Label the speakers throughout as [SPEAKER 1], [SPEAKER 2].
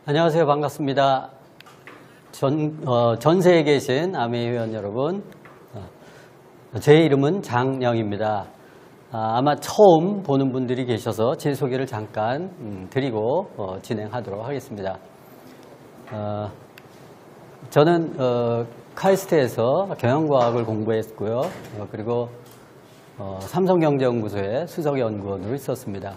[SPEAKER 1] 안녕하세요. 반갑습니다. 전 세계에 계신 아메이 회원 여러분, 제 이름은 장영입니다. 아마 처음 보는 분들이 계셔서 제 소개를 잠깐 드리고 진행하도록 하겠습니다. 저는 카이스트에서 경영과학을 공부했고요. 그리고 삼성경제연구소의 수석연구원으로 있었습니다.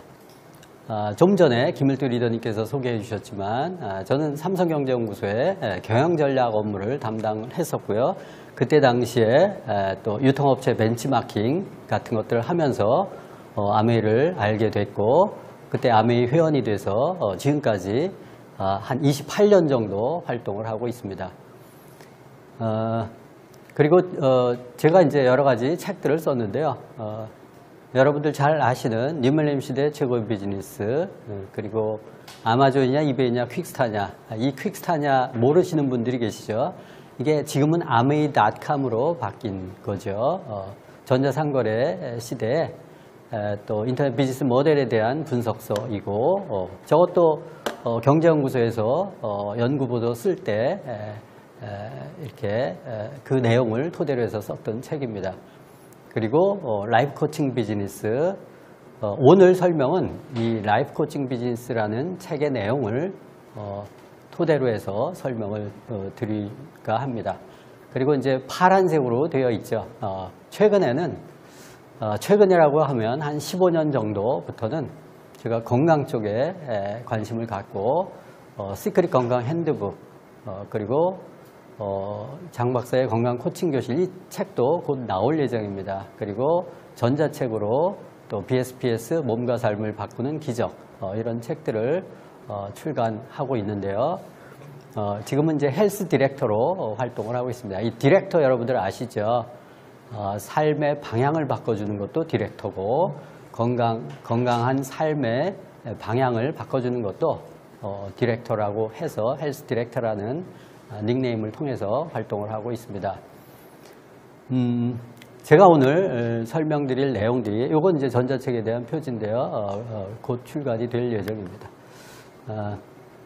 [SPEAKER 1] 좀 전에 김일두 리더님께서 소개해 주셨지만 저는 삼성경제연구소의 경영전략 업무를 담당했었고요. 그때 당시에 또 유통업체 벤치마킹 같은 것들을 하면서 아메이를 알게 됐고, 그때 아메이 회원이 돼서 지금까지 한 28년 정도 활동을 하고 있습니다. 그리고 제가 이제 여러 가지 책들을 썼는데요. 여러분들 잘 아시는 뉴밀레니엄 시대 최고의 비즈니스, 그리고 아마존이냐 이베이냐 퀵스타냐, 이 퀵스타냐 모르시는 분들이 계시죠. 이게 지금은 아메이.com으로 바뀐 거죠. 전자상거래 시대에 또 인터넷 비즈니스 모델에 대한 분석서이고, 저것도 경제연구소에서 연구보도 쓸 때 이렇게 그 내용을 토대로 해서 썼던 책입니다. 그리고 라이프 코칭 비즈니스, 오늘 설명은 이 라이프 코칭 비즈니스라는 책의 내용을 토대로 해서 설명을 드릴까 합니다. 그리고 이제 파란색으로 되어 있죠. 최근이라고 하면 한 15년 정도부터는 제가 건강 쪽에 관심을 갖고 시크릿 건강 핸드북, 그리고 장 박사의 건강 코칭 교실, 이 책도 곧 나올 예정입니다. 그리고 전자책으로 또 BSPS 몸과 삶을 바꾸는 기적, 이런 책들을 출간하고 있는데요. 지금은 이제 헬스 디렉터로 활동을 하고 있습니다. 이 디렉터 여러분들 아시죠? 삶의 방향을 바꿔주는 것도 디렉터고, 건강한 삶의 방향을 바꿔주는 것도 디렉터라고 해서 헬스 디렉터라는 닉네임을 통해서 활동을 하고 있습니다. 제가 오늘 설명드릴 내용들이, 이건 이제 전자책에 대한 표지인데요. 곧 출간이 될 예정입니다.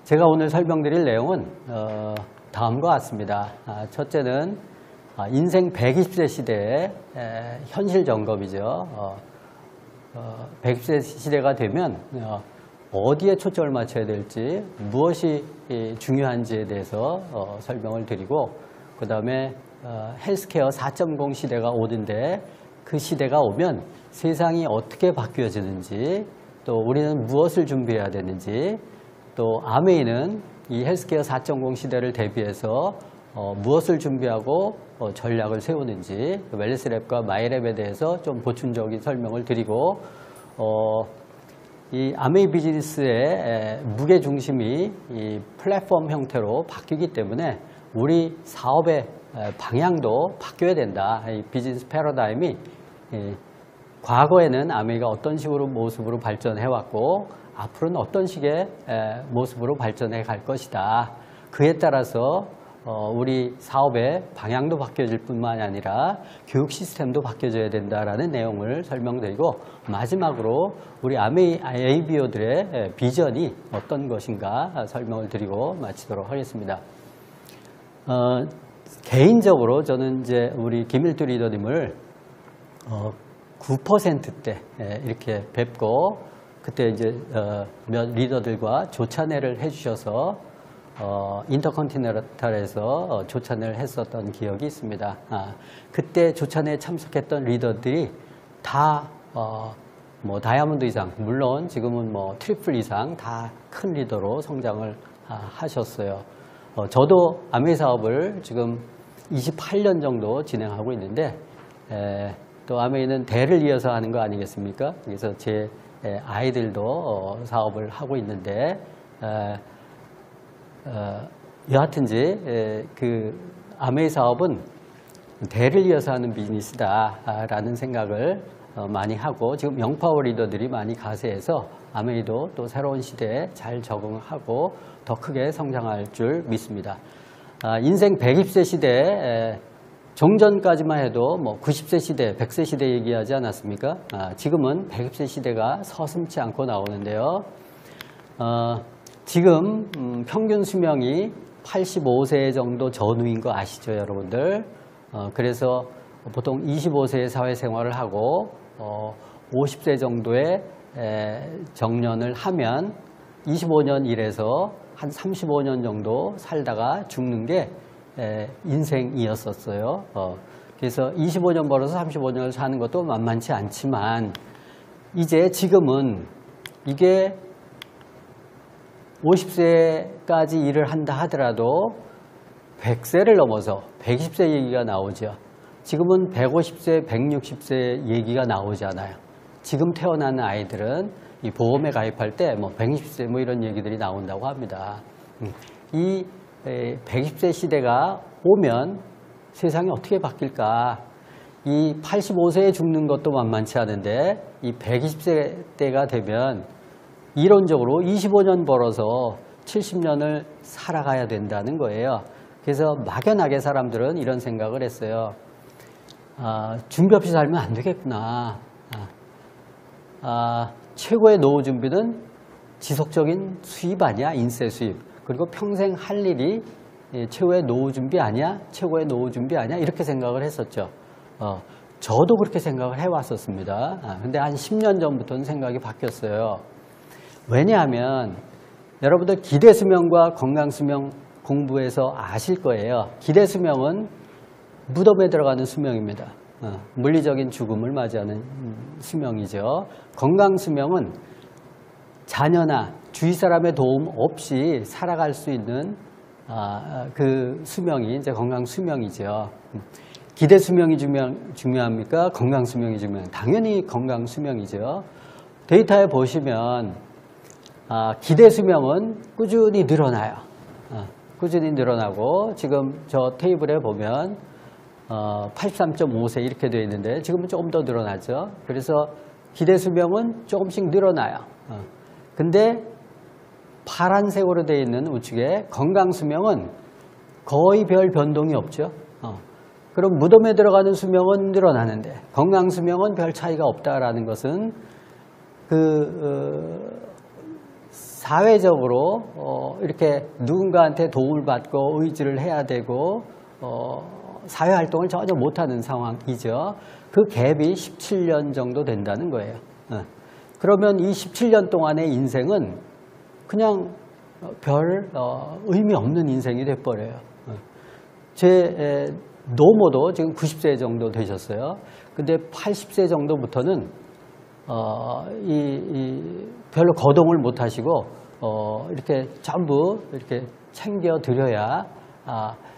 [SPEAKER 1] 제가 오늘 설명드릴 내용은 다음과 같습니다. 첫째는 인생 120세 시대의 현실 점검이죠. 120세 시대가 되면 어디에 초점을 맞춰야 될지, 무엇이 중요한지에 대해서 설명을 드리고, 그 다음에 헬스케어 4.0 시대가 오는데 그 시대가 오면 세상이 어떻게 바뀌어지는지, 또 우리는 무엇을 준비해야 되는지, 또 아메이는 이 헬스케어 4.0 시대를 대비해서 무엇을 준비하고 전략을 세우는지, 웰니스랩과 마이랩에 대해서 좀 보충적인 설명을 드리고, 이 아메이 비즈니스의 무게중심이 이 플랫폼 형태로 바뀌기 때문에 우리 사업의 방향도 바뀌어야 된다. 이 비즈니스 패러다임이 과거에는 아메이가 어떤 식으로 모습으로 발전해왔고 앞으로는 어떤 식의 모습으로 발전해 갈 것이다. 그에 따라서 우리 사업의 방향도 바뀌어질 뿐만 아니라 교육 시스템도 바뀌어져야 된다라는 내용을 설명드리고, 마지막으로 우리 아메이 ABO들의 비전이 어떤 것인가 설명을 드리고 마치도록 하겠습니다. 개인적으로 저는 이제 우리 김일두 리더님을 9%때 이렇게 뵙고, 그때 이제 몇 리더들과 조찬회를 해주셔서 인터컨티넨탈에서 조찬을 했었던 기억이 있습니다. 그때 조찬에 참석했던 리더들이 다 뭐 다이아몬드 이상, 물론 지금은 뭐 트리플 이상 다 큰 리더로 성장을 하셨어요. 저도 아메이 사업을 지금 28년 정도 진행하고 있는데, 또 아메이는 대를 이어서 하는 거 아니겠습니까? 그래서 제 아이들도 사업을 하고 있는데, 여하튼지 그 아메이 사업은 대를 이어서 하는 비즈니스다라는 생각을 많이 하고, 지금 영파워 리더들이 많이 가세해서 아메이도 또 새로운 시대에 잘 적응하고 더 크게 성장할 줄 믿습니다. 인생 120세 시대에 종전까지만 해도 뭐 90세 시대, 100세 시대 얘기하지 않았습니까? 지금은 120세 시대가 서슴지 않고 나오는데요. 지금 평균 수명이 85세 정도 전후인 거 아시죠, 여러분들? 그래서 보통 25세에 사회생활을 하고 50세 정도의 정년을 하면 25년 일해서 한 35년 정도 살다가 죽는 게 인생이었었어요. 그래서 25년 벌어서 35년을 사는 것도 만만치 않지만 이제 지금은 이게 50세까지 일을 한다 하더라도 100세를 넘어서 120세 얘기가 나오죠. 지금은 150세, 160세 얘기가 나오잖아요. 지금 태어난 아이들은 이 보험에 가입할 때 뭐 120세 뭐 이런 얘기들이 나온다고 합니다. 이 120세 시대가 오면 세상이 어떻게 바뀔까? 이 85세에 죽는 것도 만만치 않은데 이 120세 때가 되면 이론적으로 25년 벌어서 70년을 살아가야 된다는 거예요. 그래서 막연하게 사람들은 이런 생각을 했어요. 준비 없이 살면 안 되겠구나. 최고의 노후 준비는 지속적인 수입 아니야? 인세 수입. 그리고 평생 할 일이 최고의 노후 준비 아니야? 최고의 노후 준비 아니야? 이렇게 생각을 했었죠. 저도 그렇게 생각을 해왔었습니다. 근데 한 10년 전부터는 생각이 바뀌었어요. 왜냐하면 여러분들 기대수명과 건강수명 공부해서 아실 거예요. 기대수명은 무덤에 들어가는 수명입니다. 물리적인 죽음을 맞이하는 수명이죠. 건강수명은 자녀나 주위 사람의 도움 없이 살아갈 수 있는 그 수명이 이제 건강수명이죠. 기대수명이 중요합니까? 건강수명이 중요합니까? 당연히 건강수명이죠. 데이터에 보시면 기대수명은 꾸준히 늘어나요. 꾸준히 늘어나고 지금 저 테이블에 보면 83.5세 이렇게 되어 있는데 지금은 조금 더 늘어나죠. 그래서 기대수명은 조금씩 늘어나요. 근데 파란색으로 되어 있는 우측에 건강수명은 거의 별 변동이 없죠. 그럼 무덤에 들어가는 수명은 늘어나는데 건강수명은 별 차이가 없다라는 것은 사회적으로 이렇게 누군가한테 도움을 받고 의지를 해야 되고 사회활동을 전혀 못하는 상황이죠. 그 갭이 17년 정도 된다는 거예요. 그러면 이 17년 동안의 인생은 그냥 별 의미 없는 인생이 돼버려요. 제 노모도 지금 90세 정도 되셨어요. 근데 80세 정도부터는 별로 거동을 못 하시고 이렇게 전부 이렇게 챙겨 드려야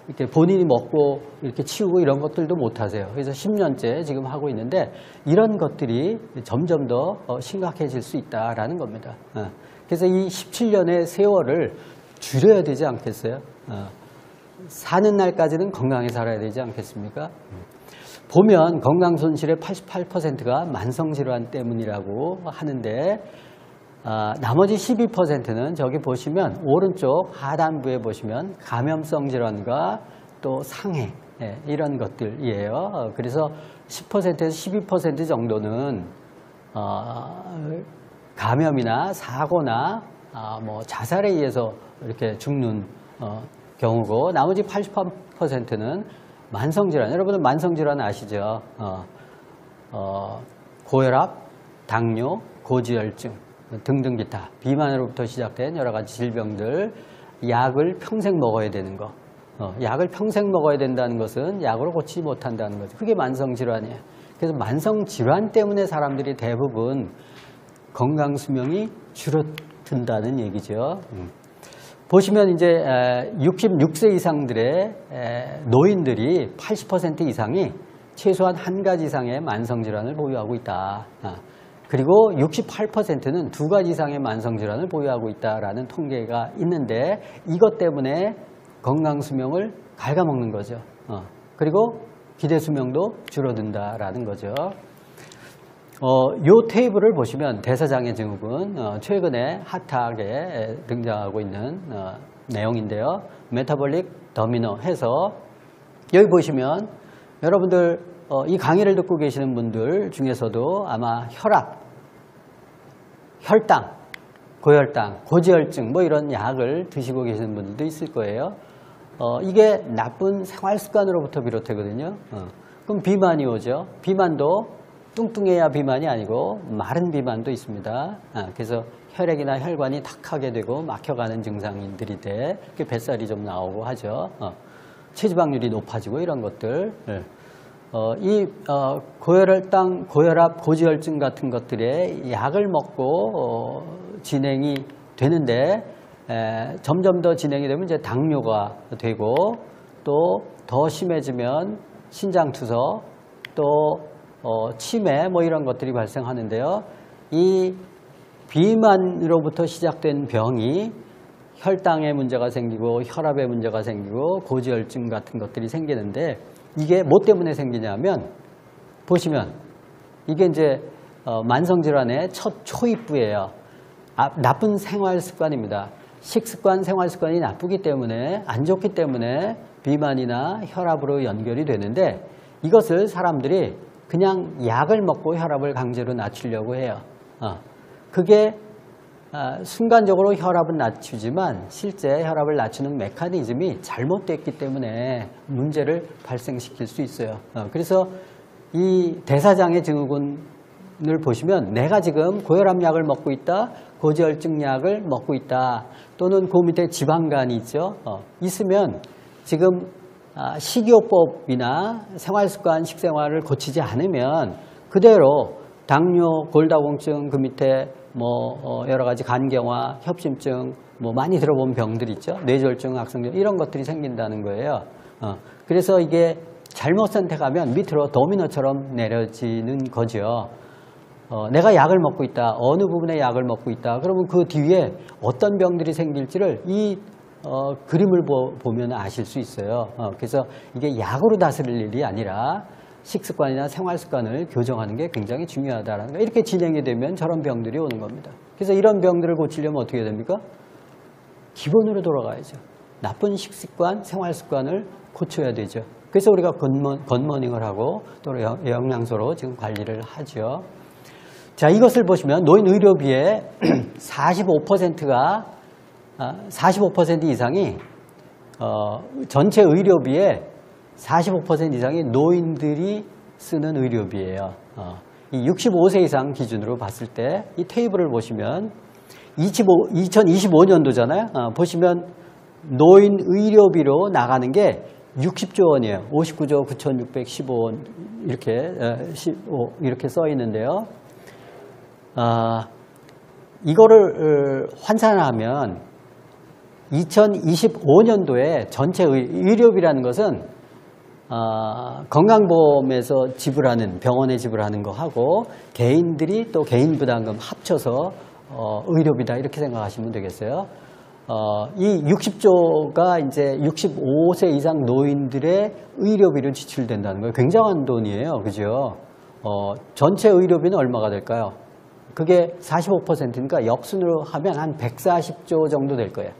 [SPEAKER 1] 이렇게 본인이 먹고 이렇게 치우고 이런 것들도 못 하세요. 그래서 10년째 지금 하고 있는데 이런 것들이 점점 더 심각해질 수 있다라는 겁니다. 그래서 이 17년의 세월을 줄여야 되지 않겠어요? 사는 날까지는 건강히 살아야 되지 않겠습니까? 보면 건강 손실의 88%가 만성질환 때문이라고 하는데 나머지 12%는 저기 보시면 오른쪽 하단부에 보시면 감염성 질환과 또 상해 이런 것들이에요. 그래서 10%에서 12% 정도는 감염이나 사고나 뭐 자살에 의해서 이렇게 죽는 경우고 나머지 88%는 만성질환. 여러분은 만성질환 아시죠? 고혈압, 당뇨, 고지혈증 등등 기타 비만으로부터 시작된 여러 가지 질병들 약을 평생 먹어야 되는 거. 약을 평생 먹어야 된다는 것은 약으로 고치지 못한다는 거죠. 그게 만성질환이에요. 그래서 만성질환 때문에 사람들이 대부분 건강수명이 줄어든다는 얘기죠. 보시면 이제 66세 이상들의 노인들이 80% 이상이 최소한 한 가지 이상의 만성질환을 보유하고 있다. 그리고 68%는 두 가지 이상의 만성질환을 보유하고 있다라는 통계가 있는데 이것 때문에 건강수명을 갉아먹는 거죠. 그리고 기대수명도 줄어든다라는 거죠. 요 테이블을 보시면 대사장애 증후군 최근에 핫하게 등장하고 있는 내용인데요. 메타볼릭 더미너 해서 여기 보시면 여러분들 이 강의를 듣고 계시는 분들 중에서도 아마 혈압, 혈당 고혈당, 고지혈증 뭐 이런 약을 드시고 계시는 분들도 있을 거예요. 이게 나쁜 생활 습관으로부터 비롯되거든요. 그럼 비만이 오죠. 비만도 뚱뚱해야 비만이 아니고 마른 비만도 있습니다. 그래서 혈액이나 혈관이 탁하게 되고 막혀가는 증상들인데 뱃살이 좀 나오고 하죠. 체지방률이 높아지고 이런 것들. 고혈당, 고혈압, 고지혈증 같은 것들에 약을 먹고 진행이 되는데 점점 더 진행이 되면 이제 당뇨가 되고 또 더 심해지면 신장투석 또 치매 뭐 이런 것들이 발생하는데요. 이 비만으로부터 시작된 병이 혈당에 문제가 생기고 혈압에 문제가 생기고 고지혈증 같은 것들이 생기는데 이게 뭐 때문에 생기냐면 보시면 이게 이제 만성질환의 첫 초입부예요. 나쁜 생활 습관입니다. 식습관, 생활 습관이 나쁘기 때문에 안 좋기 때문에 비만이나 혈압으로 연결이 되는데 이것을 사람들이 그냥 약을 먹고 혈압을 강제로 낮추려고 해요. 그게 순간적으로 혈압은 낮추지만 실제 혈압을 낮추는 메커니즘이 잘못됐기 때문에 문제를 발생시킬 수 있어요. 그래서 이 대사장애 증후군을 보시면 내가 지금 고혈압 약을 먹고 있다, 고지혈증 약을 먹고 있다, 또는 그 밑에 지방간이 있죠. 있으면 지금 식이요법이나 생활습관, 식생활을 고치지 않으면 그대로 당뇨, 골다공증, 그 밑에 뭐 여러 가지 간경화, 협심증, 뭐 많이 들어본 병들 있죠. 뇌졸중, 악성증 이런 것들이 생긴다는 거예요. 그래서 이게 잘못 선택하면 밑으로 도미노처럼 내려지는 거죠. 내가 약을 먹고 있다. 어느 부분에 약을 먹고 있다. 그러면 그 뒤에 어떤 병들이 생길지를 이 그림을 보면 아실 수 있어요. 그래서 이게 약으로 다스릴 일이 아니라 식습관이나 생활습관을 교정하는 게 굉장히 중요하다는 거예요. 이렇게 진행이 되면 저런 병들이 오는 겁니다. 그래서 이런 병들을 고치려면 어떻게 됩니까? 기본으로 돌아가야죠. 나쁜 식습관, 생활습관을 고쳐야 되죠. 그래서 우리가 굿모닝을 하고 또 영양소로 지금 관리를 하죠. 자, 이것을 보시면 노인 의료비의 45%가 45% 이상이 전체 의료비의 45% 이상이 노인들이 쓰는 의료비예요. 이 65세 이상 기준으로 봤을 때 이 테이블을 보시면 2025년도잖아요. 보시면 노인 의료비로 나가는 게 60조 원이에요. 59조 9,615원 이렇게 써 있는데요. 이거를 환산하면 2025년도에 전체 의료비라는 것은 건강보험에서 지불하는 병원에 지불하는 거 하고 개인들이 또 개인 부담금 합쳐서 의료비다 이렇게 생각하시면 되겠어요. 이 60조가 이제 65세 이상 노인들의 의료비로 지출된다는 거예요. 굉장한 돈이에요. 그죠? 전체 의료비는 얼마가 될까요? 그게 45%니까 역순으로 하면 한 140조 정도 될 거예요.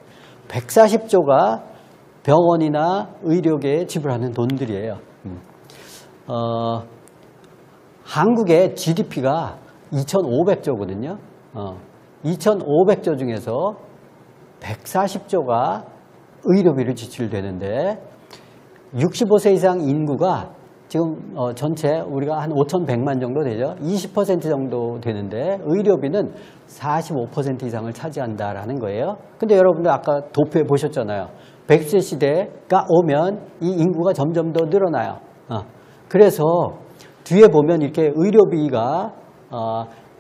[SPEAKER 1] 140조가 병원이나 의료계에 지불하는 돈들이에요. 한국의 GDP가 2,500조거든요. 2,500조 중에서 140조가 의료비를 지출되는데 65세 이상 인구가 지금 전체 우리가 한 5,100만 정도 되죠. 20% 정도 되는데 의료비는 45% 이상을 차지한다라는 거예요. 근데 여러분들 아까 도표에 보셨잖아요. 100세 시대가 오면 이 인구가 점점 더 늘어나요. 그래서 뒤에 보면 이렇게 의료비가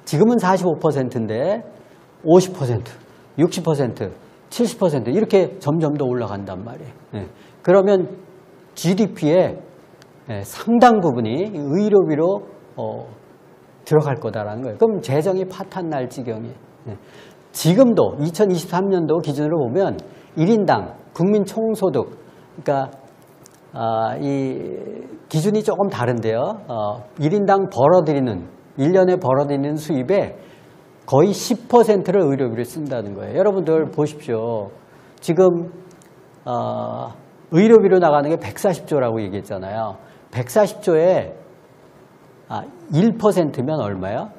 [SPEAKER 1] 지금은 45%인데 50%, 60%, 70% 이렇게 점점 더 올라간단 말이에요. 그러면 GDP의 상당 부분이 의료비로 들어갈 거다라는 거예요. 그럼 재정이 파탄 날 지경이에요. 지금도 2023년도 기준으로 보면 1인당 국민 총소득, 그러니까 이 기준이 조금 다른데요. 1인당 벌어들이는 1년에 벌어들이는 수입의 거의 10%를 의료비를 쓴다는 거예요. 여러분들 보십시오. 지금 의료비로 나가는 게 140조라고 얘기했잖아요. 140조에 1%면 얼마요?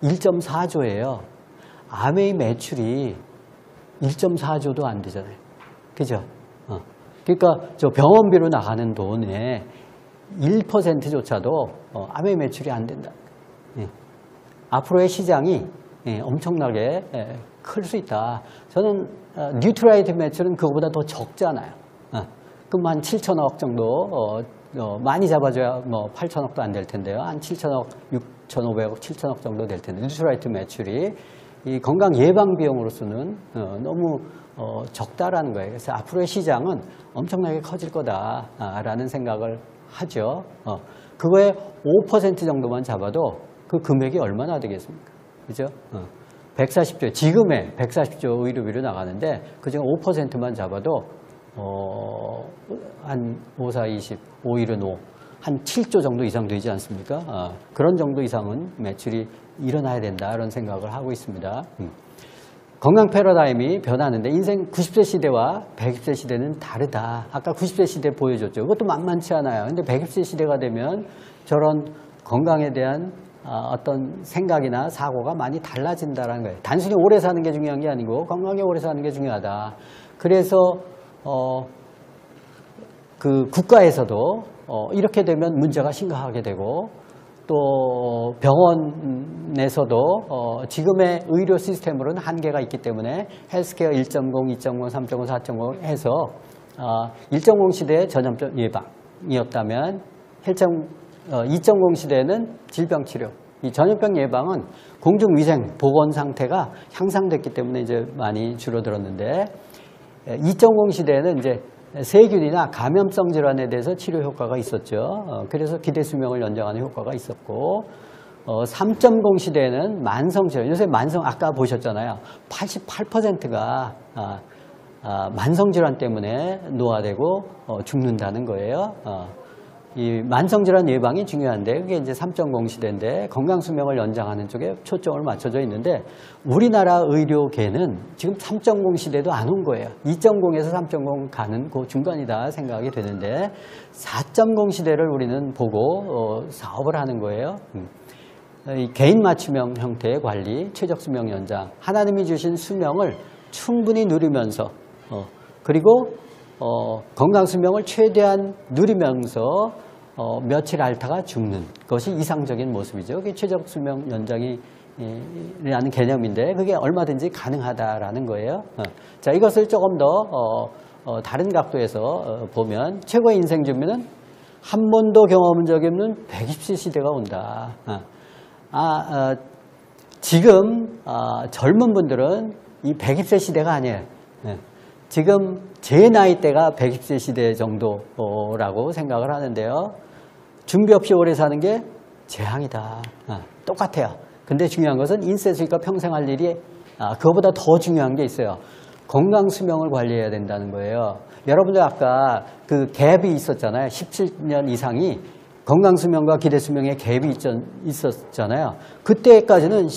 [SPEAKER 1] 1.4조예요. 암웨이 매출이 1.4조도 안 되잖아요. 그죠? 그러니까 저 병원비로 나가는 돈의 1%조차도 암웨이 매출이 안 된다. 앞으로의 시장이 엄청나게 클 수 있다. 저는 뉴트라이트 매출은 그거보다 더 적잖아요. 그럼 한 7천억 정도 많이 잡아줘야 뭐 8천억도 안 될 텐데요. 한 7천억, 6,500억, 7천억 정도 될 텐데 뉴트라이트 매출이 이 건강 예방 비용으로서는 너무 적다라는 거예요. 그래서 앞으로의 시장은 엄청나게 커질 거다라는 생각을 하죠. 그거에 5% 정도만 잡아도 그 금액이 얼마나 되겠습니까? 그죠? 140조, 지금의 140조 의료비로 나가는데 그중 5%만 잡아도 한 5, 4, 20, 5, 1은 5, 한 7조 정도 이상 되지 않습니까? 그런 정도 이상은 매출이 일어나야 된다 이런 생각을 하고 있습니다. 건강 패러다임이 변하는데 인생 90세 시대와 120세 시대는 다르다. 아까 90세 시대 보여줬죠. 그것도 만만치 않아요. 근데 120세 시대가 되면 저런 건강에 대한 어떤 생각이나 사고가 많이 달라진다는 거예요. 단순히 오래 사는 게 중요한 게 아니고 건강하게 오래 사는 게 중요하다. 그래서 그 국가에서도 이렇게 되면 문제가 심각하게 되고 또 병원에서도 지금의 의료 시스템으로는 한계가 있기 때문에 헬스케어 1.0, 2.0, 3.0, 4.0 해서 1.0 시대의 전염병 예방이었다면 2.0 시대에는 질병 치료. 이 전염병 예방은 공중위생 보건 상태가 향상됐기 때문에 이제 많이 줄어들었는데 2.0 시대에는 이제 세균이나 감염성 질환에 대해서 치료 효과가 있었죠. 그래서 기대 수명을 연장하는 효과가 있었고 3.0 시대에는 만성 질환. 요새 아까 보셨잖아요. 88%가 만성 질환 때문에 노화되고 죽는다는 거예요. 이 만성질환 예방이 중요한데 그게 이제 3.0 시대인데 건강 수명을 연장하는 쪽에 초점을 맞춰져 있는데 우리나라 의료계는 지금 3.0 시대도 안 온 거예요. 2.0에서 3.0 가는 그 중간이다 생각이 되는데 4.0 시대를 우리는 보고 사업을 하는 거예요. 이 개인 맞춤형 형태의 관리, 최적 수명 연장, 하나님이 주신 수명을 충분히 누리면서 그리고 건강 수명을 최대한 누리면서 며칠 앓다가 죽는 것이 이상적인 모습이죠. 그게 최적 수명 연장이라는 개념인데 그게 얼마든지 가능하다라는 거예요. 자, 이것을 조금 더 다른 각도에서 보면 최고의 인생 준비는 한 번도 경험한 적이 없는 120세 시대가 온다. 지금 젊은 분들은 이 120세 시대가 아니에요. 지금 제 나이대가 120세 시대 정도라고 생각을 하는데요. 준비 없이 오래 사는 게 재앙이다. 똑같아요. 근데 중요한 것은 인쇄수니까 평생 할 일이 그거보다 더 중요한 게 있어요. 건강 수명을 관리해야 된다는 거예요. 여러분들 아까 그 갭이 있었잖아요. 17년 이상이 건강 수명과 기대 수명의 갭이 있었잖아요. 그때까지는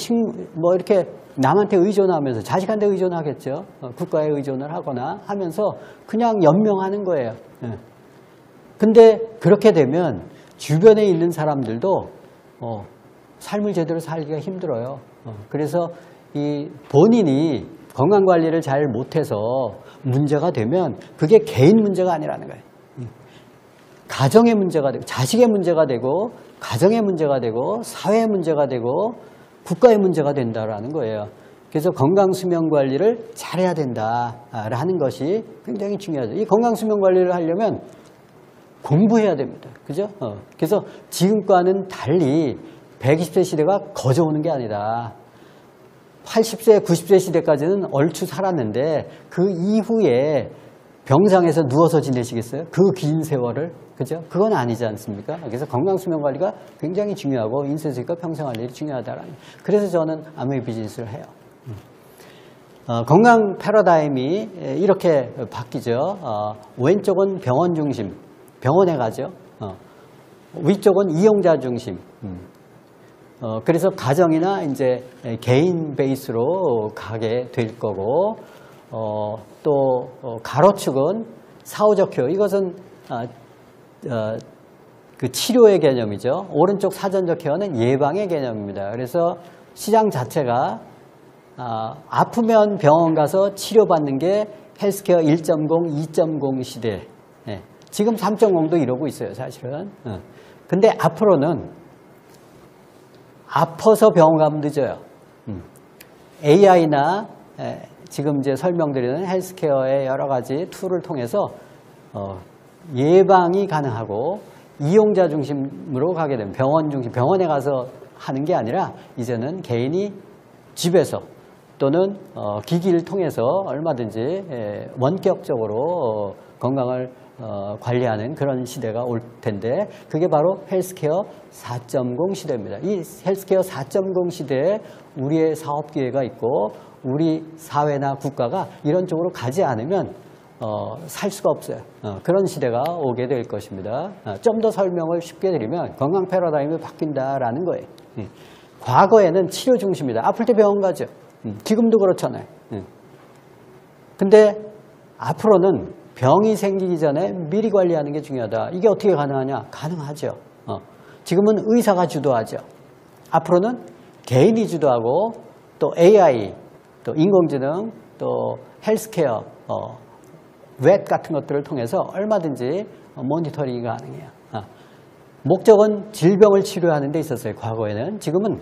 [SPEAKER 1] 뭐 이렇게 남한테 의존하면서 자식한테 의존하겠죠. 국가에 의존을 하거나 하면서 그냥 연명하는 거예요. 근데 그렇게 되면 주변에 있는 사람들도 삶을 제대로 살기가 힘들어요. 그래서 이 본인이 건강관리를 잘 못해서 문제가 되면 그게 개인 문제가 아니라는 거예요. 가정의 문제가 되고 자식의 문제가 되고 가정의 문제가 되고 사회의 문제가 되고 국가의 문제가 된다라는 거예요. 그래서 건강수명관리를 잘해야 된다라는 것이 굉장히 중요하죠. 이 건강수명관리를 하려면 공부해야 됩니다. 그죠? 그래서 지금과는 달리 120세 시대가 거저 오는 게 아니라 80세, 90세 시대까지는 얼추 살았는데 그 이후에 병상에서 누워서 지내시겠어요? 그 긴 세월을? 그죠? 그건 아니지 않습니까? 그래서 건강수명관리가 굉장히 중요하고 인쇄수니까 평생 할 일이 중요하다라는. 그래서 저는 암웨이 비즈니스를 해요. 건강 패러다임이 이렇게 바뀌죠. 왼쪽은 병원 중심, 병원에 가죠. 위쪽은 이용자 중심. 그래서 가정이나 이제 개인 베이스로 가게 될 거고, 또 가로축은 사후적 효. 이것은 그 치료의 개념이죠. 오른쪽 사전적 케어는 예방의 개념입니다. 그래서 시장 자체가 아프면 병원 가서 치료받는 게 헬스케어 1.0, 2.0 시대. 예. 지금 3.0도 이러고 있어요, 사실은. 근데 앞으로는 아파서 병원 가면 늦어요. AI나 지금 이제 설명드리는 헬스케어의 여러 가지 툴을 통해서 예방이 가능하고 이용자 중심으로 가게 되면 병원 중심, 병원에 가서 하는 게 아니라 이제는 개인이 집에서 또는 기기를 통해서 얼마든지 원격적으로 건강을 관리하는 그런 시대가 올 텐데 그게 바로 헬스케어 4.0 시대입니다. 이 헬스케어 4.0 시대에 우리의 사업 기회가 있고 우리 사회나 국가가 이런 쪽으로 가지 않으면 살 수가 없어요. 그런 시대가 오게 될 것입니다. 좀 더 설명을 쉽게 드리면 건강 패러다임이 바뀐다라는 거예요. 과거에는 치료 중심이다. 아플 때 병원 가죠. 지금도 그렇잖아요. 근데 앞으로는 병이 생기기 전에 미리 관리하는 게 중요하다. 이게 어떻게 가능하냐? 가능하죠. 지금은 의사가 주도하죠. 앞으로는 개인이 주도하고 또 AI, 또 인공지능, 또 헬스케어, 웹 같은 것들을 통해서 얼마든지 모니터링이 가능해요. 목적은 질병을 치료하는 데 있었어요. 과거에는. 지금은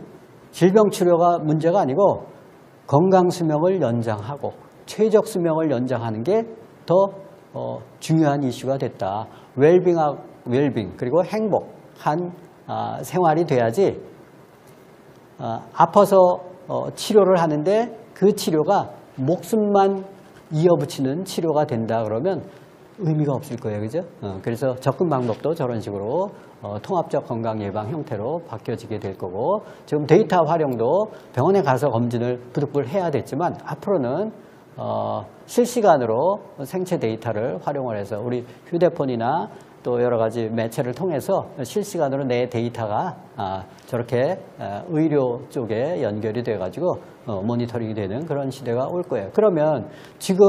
[SPEAKER 1] 질병 치료가 문제가 아니고 건강 수명을 연장하고 최적 수명을 연장하는 게 더 중요한 이슈가 됐다. 웰빙 그리고 행복한 생활이 돼야지 아파서 치료를 하는데 그 치료가 목숨만 이어붙이는 치료가 된다 그러면 의미가 없을 거예요. 그죠? 그래서 접근 방법도 저런 식으로 통합적 건강 예방 형태로 바뀌어지게 될 거고 지금 데이터 활용도 병원에 가서 검진을 부득불 해야 됐지만 앞으로는 실시간으로 생체 데이터를 활용을 해서 우리 휴대폰이나 또 여러 가지 매체를 통해서 실시간으로 내 데이터가 저렇게 의료 쪽에 연결이 돼가지고 모니터링이 되는 그런 시대가 올 거예요. 그러면 지금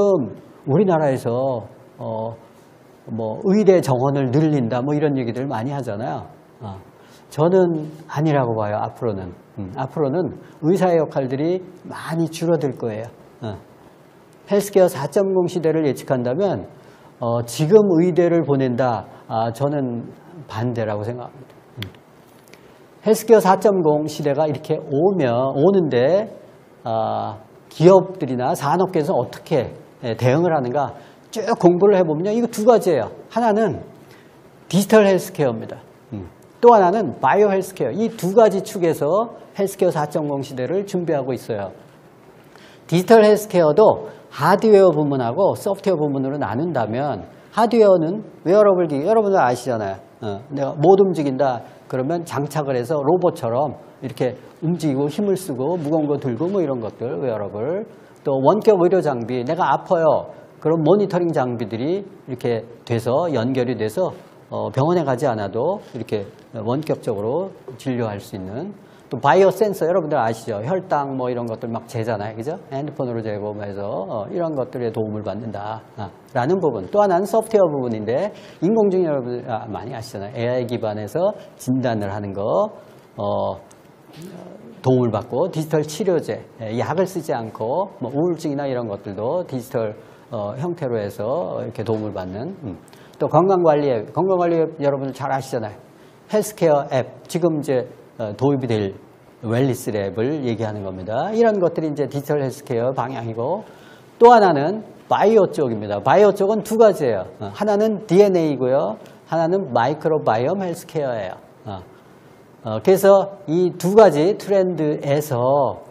[SPEAKER 1] 우리나라에서 뭐 의대 정원을 늘린다 뭐 이런 얘기들 많이 하잖아요. 저는 아니라고 봐요. 앞으로는 의사의 역할들이 많이 줄어들 거예요. 헬스케어 4.0 시대를 예측한다면 지금 의대를 보낸다. 저는 반대라고 생각합니다. 헬스케어 4.0 시대가 이렇게 오는데 기업들이나 산업계에서 어떻게 대응을 하는가 쭉 공부를 해보면요. 이거 두 가지예요. 하나는 디지털 헬스케어입니다. 또 하나는 바이오 헬스케어. 이 두 가지 축에서 헬스케어 4.0 시대를 준비하고 있어요. 디지털 헬스케어도 하드웨어 부문하고 소프트웨어 부문으로 나눈다면 하드웨어는 웨어러블 기기, 여러분들 아시잖아요. 내가 못 움직인다 그러면 장착을 해서 로봇처럼 이렇게 움직이고 힘을 쓰고 무거운 거 들고 뭐 이런 것들 웨어러블. 또 원격 의료 장비, 내가 아파요. 그런 모니터링 장비들이 이렇게 돼서 연결이 돼서 병원에 가지 않아도 이렇게 원격적으로 진료할 수 있는. 또 바이오 센서 여러분들 아시죠? 혈당 뭐 이런 것들 막 재잖아요. 그죠? 핸드폰으로 재고 해서 이런 것들에 도움을 받는다. 라는 부분. 또 하나는 소프트웨어 부분인데 인공지능 여러분들 많이 아시잖아요. AI 기반에서 진단을 하는 거 도움을 받고 디지털 치료제, 약을 쓰지 않고 뭐 우울증이나 이런 것들도 디지털 형태로 해서 이렇게 도움을 받는. 또 건강관리 앱 여러분들 잘 아시잖아요. 헬스케어 앱 지금 이제 도입이 될 웰리스 랩을 얘기하는 겁니다. 이런 것들이 이제 디지털 헬스케어 방향이고 또 하나는 바이오 쪽입니다. 바이오 쪽은 두 가지예요. 하나는 DNA이고요. 하나는 마이크로바이옴 헬스케어예요. 그래서 이 두 가지 트렌드에서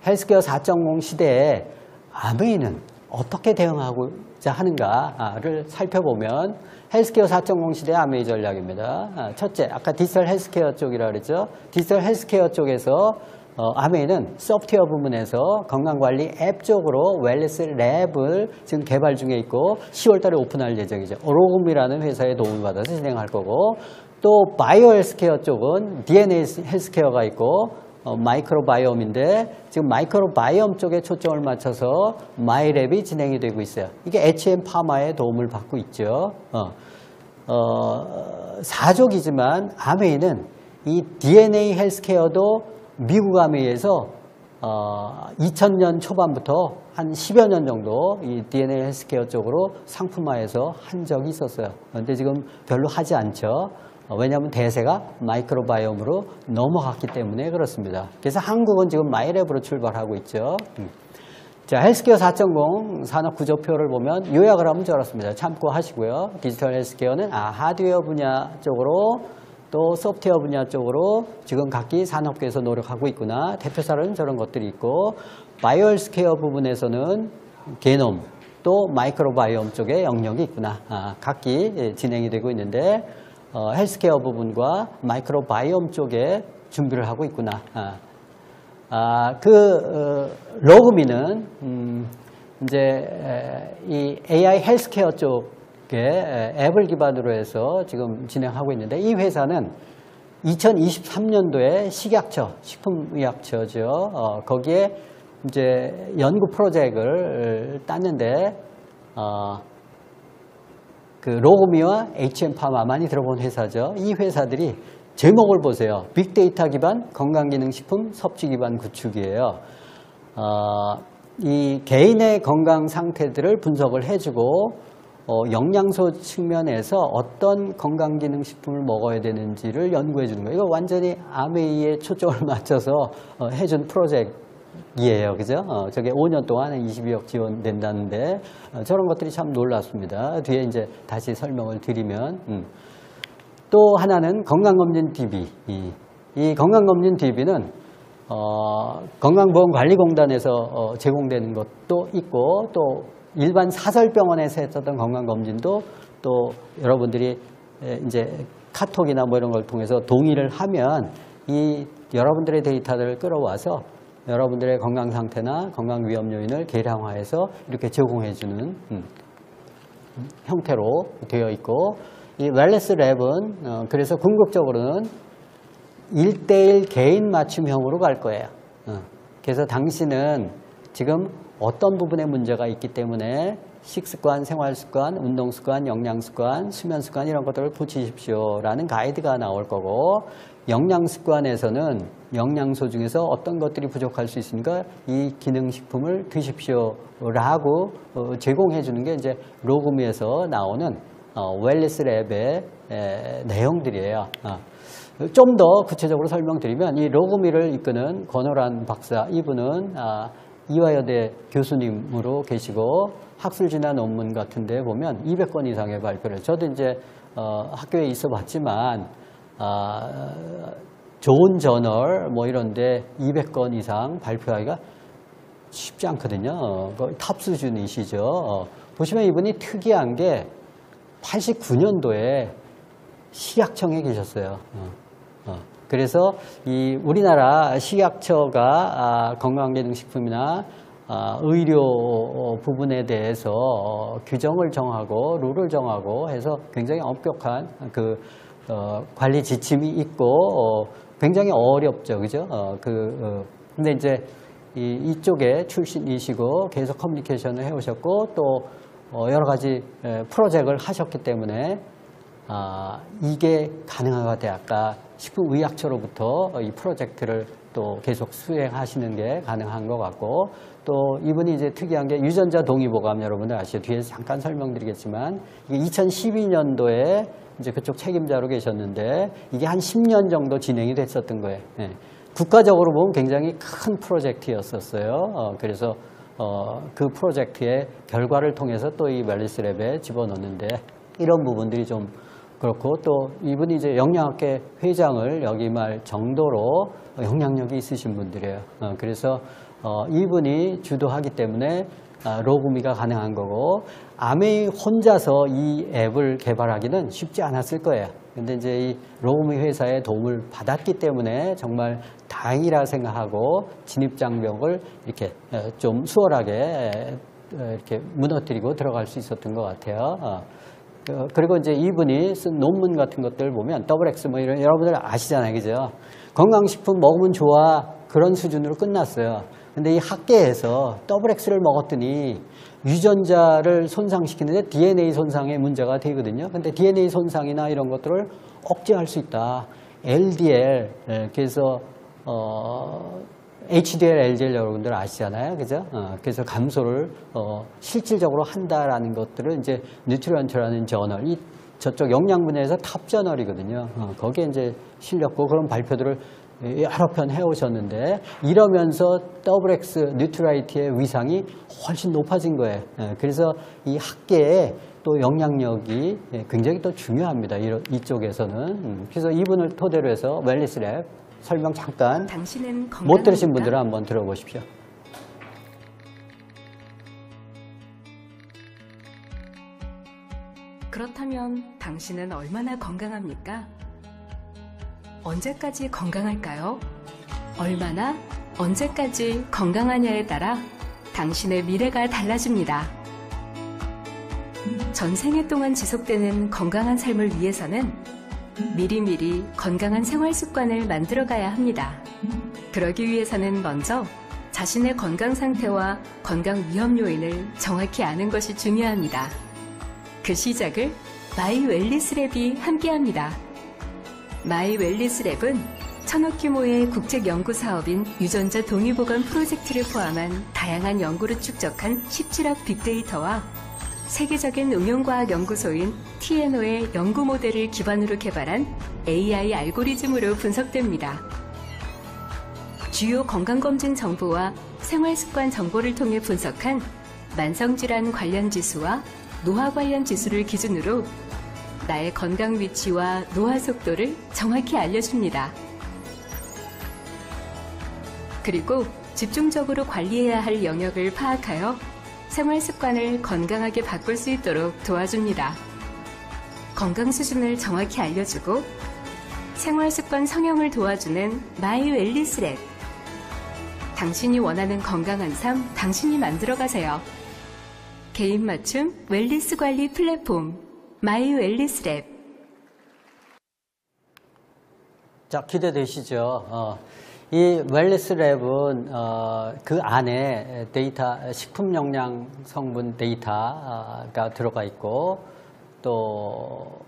[SPEAKER 1] 헬스케어 4.0 시대에 암웨이는 어떻게 대응하고자 하는가를 살펴보면 헬스케어 4.0 시대의 암웨이 전략입니다. 첫째, 아까 디지털 헬스케어 쪽이라 그랬죠. 디지털 헬스케어 쪽에서 암웨이는 소프트웨어 부문에서 건강관리 앱 쪽으로 웰리스 랩을 지금 개발 중에 있고 10월 달에 오픈할 예정이죠. 오로금이라는 회사의 도움을 받아서 진행할 거고 또 바이오 헬스케어 쪽은 DNA 헬스케어가 있고 마이크로바이옴인데 지금 마이크로바이옴 쪽에 초점을 맞춰서 마이랩이 진행이 되고 있어요. 이게 H&M 파마의 도움을 받고 있죠. 사족이지만 암웨이는 이 DNA 헬스케어도 미국 암웨이에서 2000년 초반부터 한 10여 년 정도 이 DNA 헬스케어 쪽으로 상품화해서 한 적이 있었어요. 그런데 지금 별로 하지 않죠. 왜냐하면 대세가 마이크로바이옴으로 넘어갔기 때문에 그렇습니다. 그래서 한국은 지금 마이랩으로 출발하고 있죠. 자, 헬스케어 4.0 산업 구조표를 보면 요약을 하면 저렇습니다. 참고하시고요. 디지털 헬스케어는 하드웨어 분야 쪽으로 또 소프트웨어 분야 쪽으로 지금 각기 산업계에서 노력하고 있구나. 대표사로는 저런 것들이 있고, 바이오 헬스케어 부분에서는 게놈 또 마이크로바이옴 쪽에 영역이 있구나. 각기 진행이 되고 있는데 헬스케어 부분과 마이크로바이옴 쪽에 준비를 하고 있구나. 로그미는 이제 이 AI 헬스케어 쪽에 앱을 기반으로 해서 지금 진행하고 있는데, 이 회사는 2023년도에 식약처, 식품의약처죠. 거기에 이제 연구 프로젝트를 땄는데, 그 로그미와 HM파마 많이 들어본 회사죠. 이 회사들이 제목을 보세요. 빅데이터 기반 건강기능식품 섭취 기반 구축이에요. 이 개인의 건강 상태들을 분석을 해주고 영양소 측면에서 어떤 건강기능식품을 먹어야 되는지를 연구해 주는 거예요. 이거 완전히 아메이에 초점을 맞춰서 해준 프로젝트이에요. 그죠? 저게 5년 동안 22억 지원된다는데 저런 것들이 참 놀랐습니다. 뒤에 이제 다시 설명을 드리면 또 하나는 건강검진 DB. 이 건강검진 DB는 건강보험관리공단에서 제공되는 것도 있고, 또 일반 사설병원에서 했었던 건강검진도 또 여러분들이 이제 카톡이나 뭐 이런 걸 통해서 동의를 하면 이 여러분들의 데이터들을 끌어와서 여러분들의 건강 상태나 건강 위험 요인을 계량화해서 이렇게 제공해주는 형태로 되어 있고, 이 웰네스 랩은 그래서 궁극적으로는 1:1 개인 맞춤형으로 갈 거예요. 그래서 당신은 지금 어떤 부분에 문제가 있기 때문에 식습관, 생활습관, 운동습관, 영양습관, 수면습관 이런 것들을 고치십시오라는 가이드가 나올 거고, 영양습관에서는 영양소 중에서 어떤 것들이 부족할 수 있으니까 이 기능식품을 드십시오라고 제공해 주는 게 이제 로그미에서 나오는 웰니스 랩의 내용들이에요. 좀 더 구체적으로 설명드리면, 이 로그미를 이끄는 권호란 박사, 이분은 이화여대 교수님으로 계시고 학술 진화 논문 같은 데 보면 200건 이상의 발표를, 저도 이제 학교에 있어 봤지만 좋은 저널 뭐 이런데 200건 이상 발표하기가 쉽지 않거든요. 탑 수준이시죠. 보시면 이분이 특이한 게 89년도에 식약청에 계셨어요. 그래서 이 우리나라 식약처가 건강기능식품이나 의료 부분에 대해서 규정을 정하고 룰을 정하고 해서 굉장히 엄격한 그 관리 지침이 있고 굉장히 어렵죠, 그죠? 근데 이제 이쪽에 출신이시고 계속 커뮤니케이션을 해오셨고 또 여러 가지 프로젝트를 하셨기 때문에 이게 가능하가 돼. 아까 식품의약처로부터 이 프로젝트를 또 계속 수행하시는 게 가능한 것 같고, 또 이분이 이제 특이한 게 유전자 동의보감, 여러분들 아시죠? 뒤에서 잠깐 설명드리겠지만, 이게 2012년도에 이제 그쪽 책임자로 계셨는데 이게 한 10년 정도 진행이 됐었던 거예요. 국가적으로 보면 굉장히 큰 프로젝트였었어요. 그래서 그 프로젝트의 결과를 통해서 또 이 웰니스 랩에 집어넣는데 이런 부분들이 좀 그렇고, 또 이분이 이제 영양학회 회장을 역임할 정도로 영향력이 있으신 분들이에요. 그래서 이분이 주도하기 때문에 로그미가 가능한 거고, 아메이 혼자서 이 앱을 개발하기는 쉽지 않았을 거예요. 근데 이제 이 로그미 회사의 도움을 받았기 때문에 정말 다행이라 생각하고 진입장벽을 이렇게 좀 수월하게 이렇게 무너뜨리고 들어갈 수 있었던 것 같아요. 그리고 이제 이분이 쓴 논문 같은 것들 보면 XX 뭐 이런, 여러분들 아시잖아요, 그죠? 건강식품 먹으면 좋아, 그런 수준으로 끝났어요. 근데 이 학계에서 XX를 먹었더니 유전자를 손상시키는데 DNA 손상에 문제가 되거든요. 근데 DNA 손상이나 이런 것들을 억제할 수 있다. LDL, 그래서 HDL, LDL 여러분들 아시잖아요. 그죠? 그래서 감소를 실질적으로 한다라는 것들을 이제 뉴트리언트라는 저널, 저쪽 영양 분야에서 탑 저널이거든요. 거기에 이제 실렸고 그런 발표들을 여러 편 해오셨는데 이러면서 XX 뉴트라이트의 위상이 훨씬 높아진 거예요. 그래서 이 학계에 또 영향력이 굉장히 또 중요합니다. 이쪽에서는. 그래서 이분을 토대로 해서 웰니스랩 설명 잠깐 못 들으신 분들은 한번 들어보십시오.
[SPEAKER 2] 그렇다면 당신은 얼마나 건강합니까? 언제까지 건강할까요? 얼마나, 언제까지 건강하냐에 따라 당신의 미래가 달라집니다. 전생에 동안 지속되는 건강한 삶을 위해서는 미리미리 건강한 생활 습관을 만들어가야 합니다. 그러기 위해서는 먼저 자신의 건강 상태와 건강 위험 요인을 정확히 아는 것이 중요합니다. 그 시작을 마이 웰니스랩이 함께합니다. 마이 웰니스랩은 1000억 규모의 국책 연구 사업인 유전자 동의보관 프로젝트를 포함한 다양한 연구를 축적한 17억 빅데이터와 세계적인 응용과학 연구소인 TNO의 연구 모델을 기반으로 개발한 AI 알고리즘으로 분석됩니다. 주요 건강검진 정보와 생활습관 정보를 통해 분석한 만성질환 관련 지수와 노화 관련 지수를 기준으로 나의 건강 위치와 노화 속도를 정확히 알려줍니다. 그리고 집중적으로 관리해야 할 영역을 파악하여 생활 습관을 건강하게 바꿀 수 있도록 도와줍니다. 건강 수준을 정확히 알려주고 생활 습관 성형을 도와주는 마이 웰니스랩. 당신이 원하는 건강한 삶, 당신이 만들어가세요. 개인 맞춤 웰니스 관리 플랫폼 마이 웰니스랩.
[SPEAKER 1] 자, 기대되시죠? 이 웰니스랩은 그 안에 데이터, 식품 영양 성분 데이터가 들어가 있고 또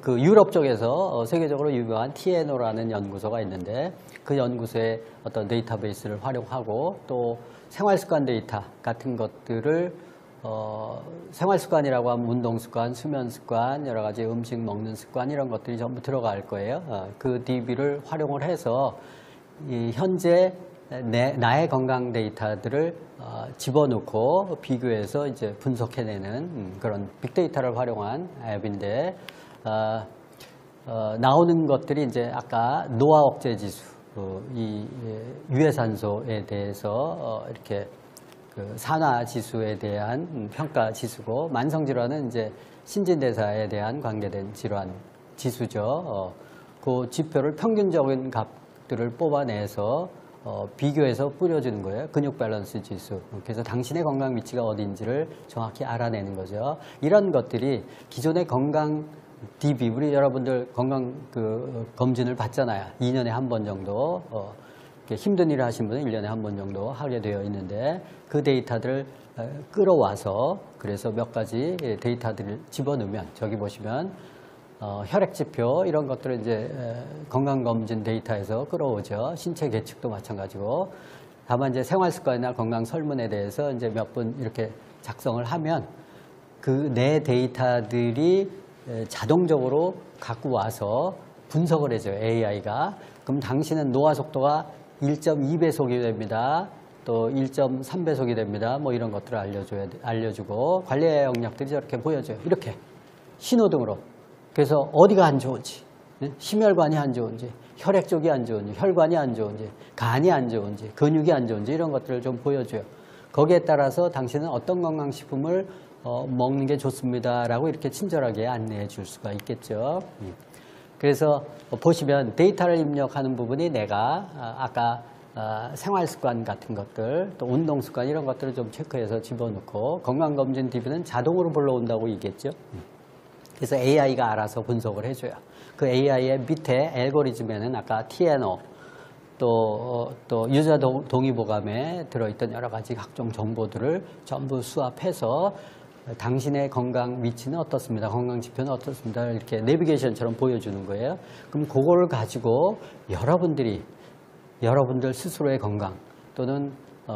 [SPEAKER 1] 그 유럽 쪽에서 세계적으로 유명한 TNO라는 연구소가 있는데 그 연구소의 어떤 데이터베이스를 활용하고 또 생활습관 데이터 같은 것들을 생활습관이라고 하면 운동습관, 수면습관, 여러 가지 음식 먹는 습관 이런 것들이 전부 들어갈 거예요. 그 DB를 활용을 해서 이 현재 나의 건강 데이터들을 집어넣고 비교해서 이제 분석해내는 그런 빅데이터를 활용한 앱인데 나오는 것들이 이제 아까 노화 억제 지수, 이 유해산소에 대해서 이렇게 그 산화 지수에 대한 평가 지수고 만성질환은 이제 신진대사에 대한 관계된 질환 지수죠. 그 지표를 평균적인 값들을 뽑아내서 비교해서 뿌려주는 거예요. 근육 밸런스 지수. 그래서 당신의 건강 위치가 어디인지를 정확히 알아내는 거죠. 이런 것들이 기존의 건강 DB, 우리 여러분들 건강 검진을 받잖아요. 2년에 한 번 정도. 힘든 일을 하신 분은 1년에 한 번 정도 하게 되어 있는데 그 데이터들을 끌어와서 그래서 몇 가지 데이터들을 집어넣으면 저기 보시면 혈액 지표 이런 것들을 이제 건강검진 데이터에서 끌어오죠. 신체 계측도 마찬가지고. 다만 이제 생활습관이나 건강 설문에 대해서 이제 몇 분 이렇게 작성을 하면 그 내 데이터들이 자동적으로 갖고 와서 분석을 해줘요. AI가. 그럼 당신은 노화 속도가 1.2배속이 됩니다. 또 1.3배속이 됩니다. 뭐 이런 것들을 알려주고 관리의 영역들이 저렇게 보여줘요. 이렇게 신호등으로. 그래서 어디가 안 좋은지, 심혈관이 안 좋은지, 혈액 쪽이 안 좋은지, 혈관이 안 좋은지, 간이 안 좋은지, 근육이 안 좋은지 이런 것들을 좀 보여줘요. 거기에 따라서 당신은 어떤 건강식품을 먹는 게 좋습니다라고 이렇게 친절하게 안내해 줄 수가 있겠죠. 그래서 보시면 데이터를 입력하는 부분이 내가 아까 생활습관 같은 것들, 또 운동습관 이런 것들을 좀 체크해서 집어넣고 건강검진 DB는 자동으로 불러온다고 얘기했죠. 그래서 AI가 알아서 분석을 해줘요. 그 AI의 밑에 알고리즘에는 아까 TNO, 또 유저 동의보감에 들어있던 여러 가지 각종 정보들을 전부 수합해서 당신의 건강 위치는 어떻습니다. 건강 지표는 어떻습니다. 이렇게 내비게이션처럼 보여주는 거예요. 그럼 그걸 가지고 여러분들이 여러분들 스스로의 건강 또는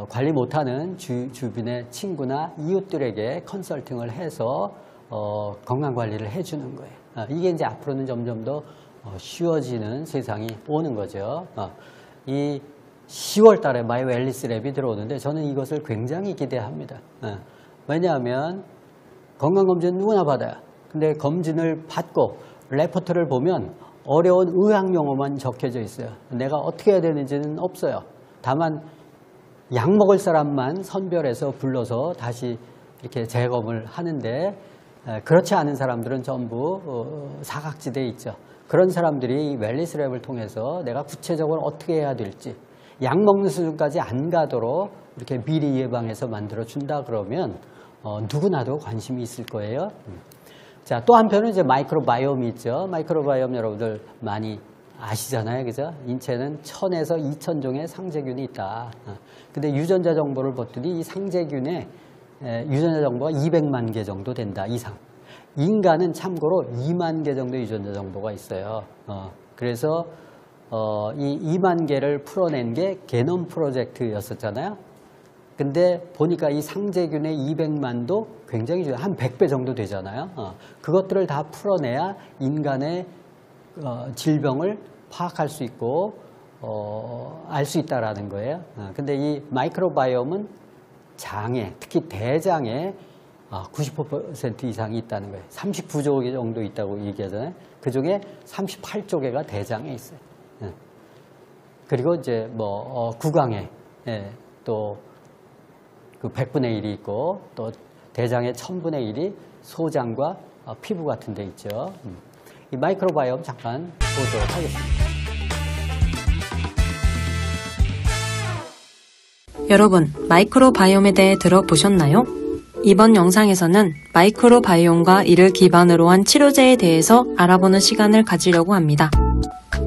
[SPEAKER 1] 관리 못하는 주변의 친구나 이웃들에게 컨설팅을 해서 건강 관리를 해주는 거예요. 이게 이제 앞으로는 점점 더 쉬워지는 세상이 오는 거죠. 이 10월 달에 마이 웰니스 랩이 들어오는데 저는 이것을 굉장히 기대합니다. 왜냐하면 건강검진 누구나 받아요. 근데 검진을 받고 레포트를 보면 어려운 의학용어만 적혀져 있어요. 내가 어떻게 해야 되는지는 없어요. 다만 약 먹을 사람만 선별해서 불러서 다시 이렇게 재검을 하는데 그렇지 않은 사람들은 전부 사각지대에 있죠. 그런 사람들이 웰니스 랩을 통해서 내가 구체적으로 어떻게 해야 될지 약 먹는 수준까지 안 가도록 이렇게 미리 예방해서 만들어준다 그러면 누구나도 관심이 있을 거예요. 자, 또 한편은 이제 마이크로바이옴이 있죠. 마이크로바이옴 여러분들 많이 아시잖아요. 그죠? 인체는 1000에서 2000종의 상세균이 있다. 근데 유전자 정보를 봤더니 이 상세균의 유전자 정보가 200만 개 정도 된다 이상. 인간은 참고로 2만 개 정도 유전자 정보가 있어요. 그래서 이 2만 개를 풀어낸 게 게놈 프로젝트였었잖아요. 근데 보니까 이 상세균의 200만도 굉장히 한 100배 정도 되잖아요. 그것들을 다 풀어내야 인간의 질병을 파악할 수 있고 알 수 있다라는 거예요. 근데 이 마이크로바이옴은 장에, 특히 대장에 90% 이상이 있다는 거예요. 39조 개 정도 있다고 얘기하잖아요. 그 중에 38조 개가 대장에 있어요. 그리고 이제 뭐 구강에 또 그 100분의 1이 있고 또 대장의 1000분의 1이 소장과 피부 같은 데 있죠. 이 마이크로바이옴 잠깐 보도록 하겠습니다.
[SPEAKER 3] 여러분, 마이크로바이옴에 대해 들어보셨나요? 이번 영상에서는 마이크로바이옴과 이를 기반으로 한 치료제에 대해서 알아보는 시간을 가지려고 합니다.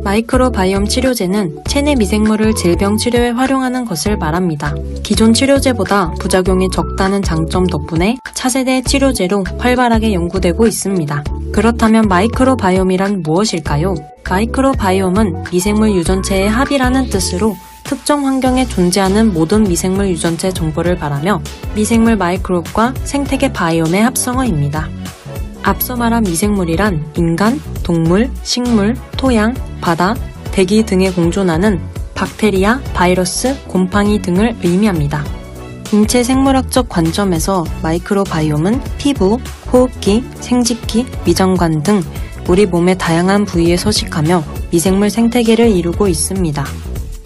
[SPEAKER 3] 마이크로바이옴 치료제는 체내 미생물을 질병 치료에 활용하는 것을 말합니다. 기존 치료제보다 부작용이 적다는 장점 덕분에 차세대 치료제로 활발하게 연구되고 있습니다. 그렇다면 마이크로바이옴이란 무엇일까요? 마이크로바이옴은 미생물 유전체의 합이라는 뜻으로 특정 환경에 존재하는 모든 미생물 유전체 정보를 말하며 미생물 마이크롭과 생태계 바이옴의 합성어입니다. 앞서 말한 미생물이란 인간, 동물, 식물, 토양, 바다, 대기 등에 공존하는 박테리아, 바이러스, 곰팡이 등을 의미합니다. 인체 생물학적 관점에서 마이크로바이옴은 피부, 호흡기, 생殖기, 위장관 등 우리 몸의 다양한 부위에 서식하며 미생물 생태계를 이루고 있습니다.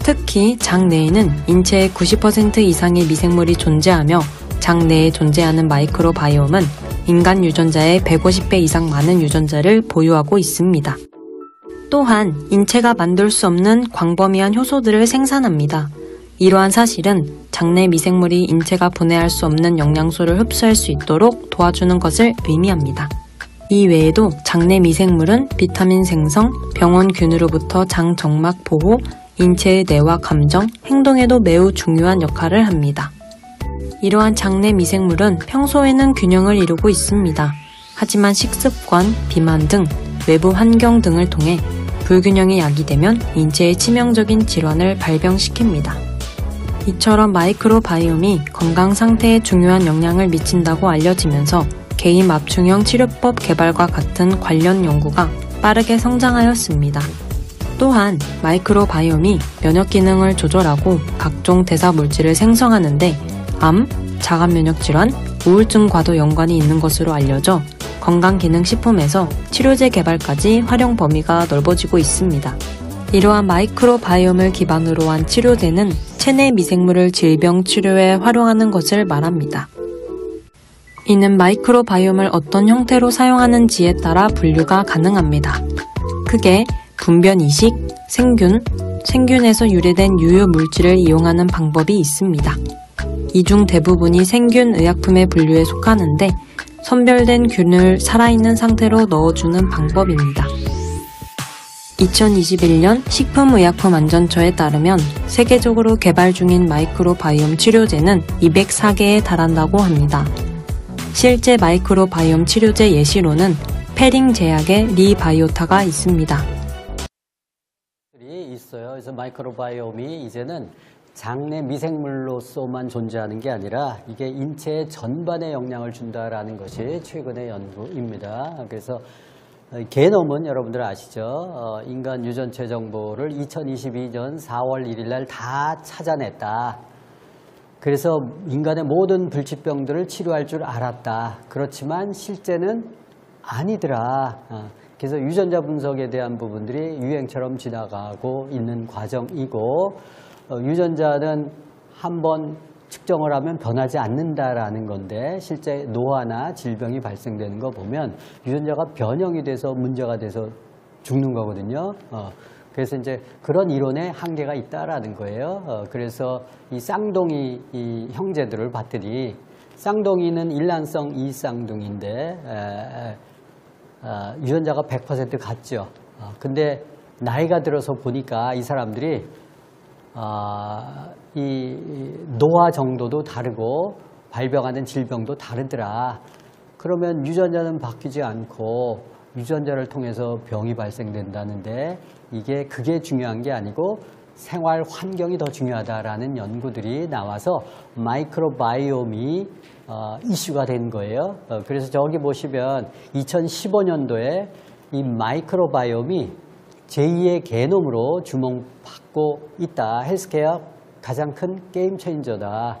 [SPEAKER 3] 특히 장 내에는 인체의 90% 이상의 미생물이 존재하며 장 내에 존재하는 마이크로바이옴은 인간 유전자의 150배 이상 많은 유전자를 보유하고 있습니다. 또한 인체가 만들 수 없는 광범위한 효소들을 생산합니다. 이러한 사실은 장내 미생물이 인체가 분해할 수 없는 영양소를 흡수할 수 있도록 도와주는 것을 의미합니다. 이 외에도 장내 미생물은 비타민 생성, 병원균으로부터 장 정막 보호, 인체의 뇌와 감정, 행동에도 매우 중요한 역할을 합니다. 이러한 장내 미생물은 평소에는 균형을 이루고 있습니다. 하지만 식습관, 비만 등 외부 환경 등을 통해 불균형이 야기되면 인체에 치명적인 질환을 발병시킵니다. 이처럼 마이크로바이옴이 건강 상태에 중요한 영향을 미친다고 알려지면서 개인 맞춤형 치료법 개발과 같은 관련 연구가 빠르게 성장하였습니다. 또한 마이크로바이옴이 면역 기능을 조절하고 각종 대사 물질을 생성하는데 암, 자가 면역 질환, 우울증과도 연관이 있는 것으로 알려져 건강기능식품에서 치료제 개발까지 활용 범위가 넓어지고 있습니다. 이러한 마이크로바이옴을 기반으로 한 치료제는 체내 미생물을 질병 치료에 활용하는 것을 말합니다. 이는 마이크로바이옴을 어떤 형태로 사용하는지에 따라 분류가 가능합니다. 크게 분변 이식, 생균에서 유래된 유효 물질을 이용하는 방법이 있습니다. 이 중 대부분이 생균 의약품의 분류에 속하는데 선별된 균을 살아있는 상태로 넣어주는 방법입니다. 2021년 식품의약품안전처에 따르면 세계적으로 개발 중인 마이크로바이옴 치료제는 204개에 달한다고 합니다. 실제 마이크로바이옴 치료제 예시로는 페링 제약의 리바이오타가 있습니다.
[SPEAKER 1] 있어요. 그래서 마이크로바이옴이 이제는 장내 미생물로서만 존재하는 게 아니라 이게 인체 전반에 영향을 준다라는 것이 최근의 연구입니다. 그래서 게놈은 여러분들 아시죠? 인간 유전체 정보를 2022년 4월 1일 날 다 찾아냈다. 그래서 인간의 모든 불치병들을 치료할 줄 알았다. 그렇지만 실제는 아니더라. 그래서 유전자 분석에 대한 부분들이 유행처럼 지나가고 있는 과정이고, 유전자는 한번 측정을 하면 변하지 않는다라는 건데, 실제 노화나 질병이 발생되는 거 보면 유전자가 변형이 돼서 문제가 돼서 죽는 거거든요. 그래서 이제 그런 이론에 한계가 있다라는 거예요. 그래서 이 쌍둥이 이 형제들을 봤더니, 쌍둥이는 일란성 이쌍둥이인데 유전자가 100% 같죠. 근데 나이가 들어서 보니까 이 사람들이 이 노화 정도도 다르고 발병하는 질병도 다르더라. 그러면 유전자는 바뀌지 않고 유전자를 통해서 병이 발생된다는데, 그게 중요한 게 아니고 생활 환경이 더 중요하다라는 연구들이 나와서 마이크로바이옴이 이슈가 된 거예요. 그래서 저기 보시면 2015년도에 이 마이크로바이옴이 제2의 게놈으로 주목받고 있다. 헬스케어 가장 큰 게임 체인저다.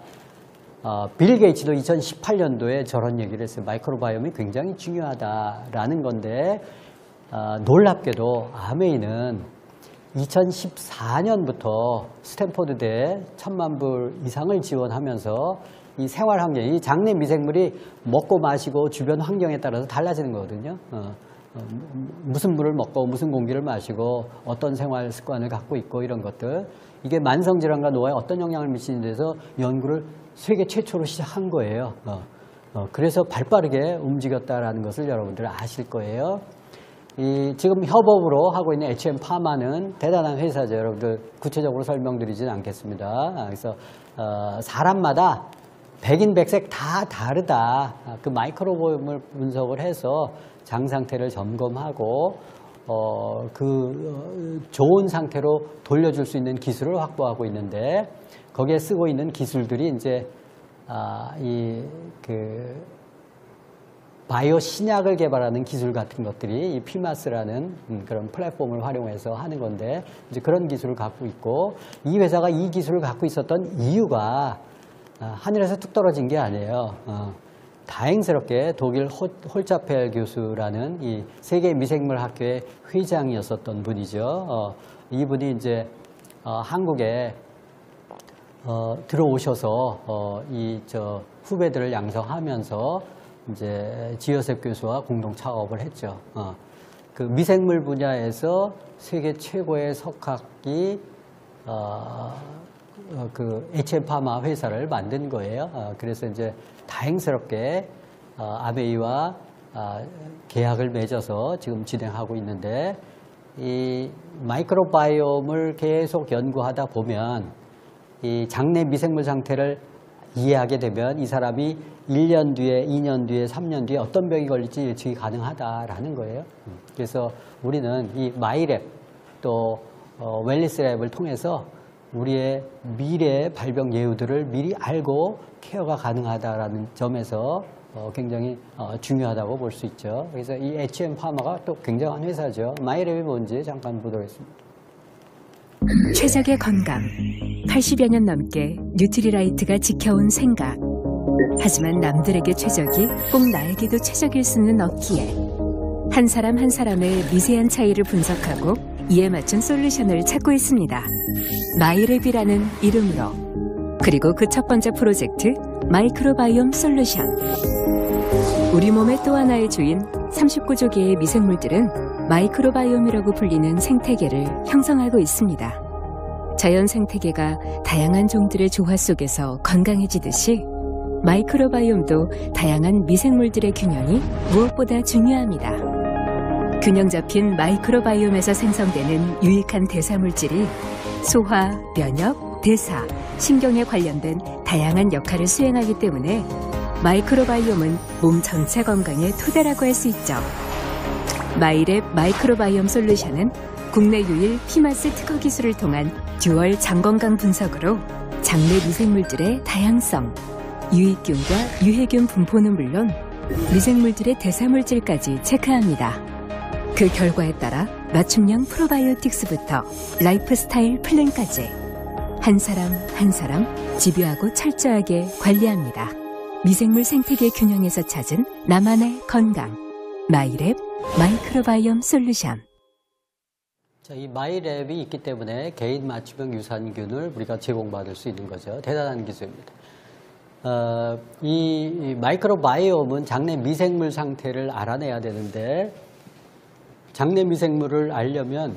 [SPEAKER 1] 빌 게이츠도 2018년도에 저런 얘기를 했어요. 마이크로바이옴이 굉장히 중요하다라는 건데, 놀랍게도 아메이는 2014년부터 스탠포드대에 1,000만 불 이상을 지원하면서 이 생활 환경, 이 장내 미생물이 먹고 마시고 주변 환경에 따라서 달라지는 거거든요. 무슨 물을 먹고 무슨 공기를 마시고 어떤 생활 습관을 갖고 있고 이런 것들, 이게 만성질환과 노화에 어떤 영향을 미치는 데서 연구를 세계 최초로 시작한 거예요. 그래서 발빠르게 움직였다라는 것을 여러분들 아실 거예요. 지금 협업으로 하고 있는 H&Pharma는 대단한 회사죠. 여러분들 구체적으로 설명드리지는 않겠습니다. 그래서 사람마다 백인 백색 다 다르다. 그 마이크로바이옴을 분석을 해서 장 상태를 점검하고 좋은 상태로 돌려줄 수 있는 기술을 확보하고 있는데, 거기에 쓰고 있는 기술들이 이제 바이오 신약을 개발하는 기술 같은 것들이 이 피마스라는 그런 플랫폼을 활용해서 하는 건데, 이제 그런 기술을 갖고 있고, 이 회사가 이 기술을 갖고 있었던 이유가 하늘에서 뚝 떨어진 게 아니에요. 다행스럽게 독일 홀차펠 교수라는 이 세계 미생물 학교의 회장이었었던 분이죠. 이분이 이제 한국에 들어오셔서 후배들을 양성하면서 이제 지효셉 교수와 공동 창업을 했죠. 그 미생물 분야에서 세계 최고의 석학이 그 H&Pharma 회사를 만든 거예요. 그래서 이제 다행스럽게 아베이와 계약을 맺어서 지금 진행하고 있는데, 이 마이크로바이옴을 계속 연구하다 보면 이 장내 미생물 상태를 이해하게 되면 이 사람이 1년 뒤에, 2년 뒤에, 3년 뒤에 어떤 병이 걸릴지 예측이 가능하다라는 거예요. 그래서 우리는 이 마이랩 또 웰리스랩을 통해서 우리의 미래 발병 예후들을 미리 알고 케어가 가능하다라는 점에서 굉장히 중요하다고 볼 수 있죠. 그래서 이 H&Pharma가 또 굉장한 회사죠. 마이랩이 뭔지 잠깐 보도록 하겠습니다.
[SPEAKER 2] 최적의 건강. 80여 년 넘게 뉴트리라이트가 지켜온 생각. 하지만 남들에게 최적이 꼭 나에게도 최적일 수는 없기에 한 사람 한 사람의 미세한 차이를 분석하고 이에 맞춘 솔루션을 찾고 있습니다. 마이랩이라는 이름으로. 그리고 그 첫 번째 프로젝트 마이크로바이옴 솔루션. 우리 몸의 또 하나의 주인 39조 개의 미생물들은 마이크로바이옴이라고 불리는 생태계를 형성하고 있습니다. 자연 생태계가 다양한 종들의 조화 속에서 건강해지듯이 마이크로바이옴도 다양한 미생물들의 균형이 무엇보다 중요합니다. 균형 잡힌 마이크로바이옴에서 생성되는 유익한 대사물질이 소화, 면역, 대사, 신경에 관련된 다양한 역할을 수행하기 때문에 마이크로바이옴은 몸 전체 건강의 토대라고 할 수 있죠. 마이랩 마이크로바이옴 솔루션은 국내 유일 피마스 특허 기술을 통한 듀얼 장건강 분석으로 장내 미생물들의 다양성, 유익균과 유해균 분포는 물론 미생물들의 대사물질까지 체크합니다. 그 결과에 따라 맞춤형 프로바이오틱스부터 라이프스타일 플랜까지 한 사람 한 사람 집요하고 철저하게 관리합니다. 미생물 생태계 균형에서 찾은 나만의 건강. 마이랩 마이크로바이옴 솔루션.
[SPEAKER 1] 자, 이 마이랩이 있기 때문에 개인 맞춤형 유산균을 우리가 제공받을 수 있는 거죠. 대단한 기술입니다. 이 마이크로바이옴은 장내 미생물 상태를 알아내야 되는데 장내 미생물을 알려면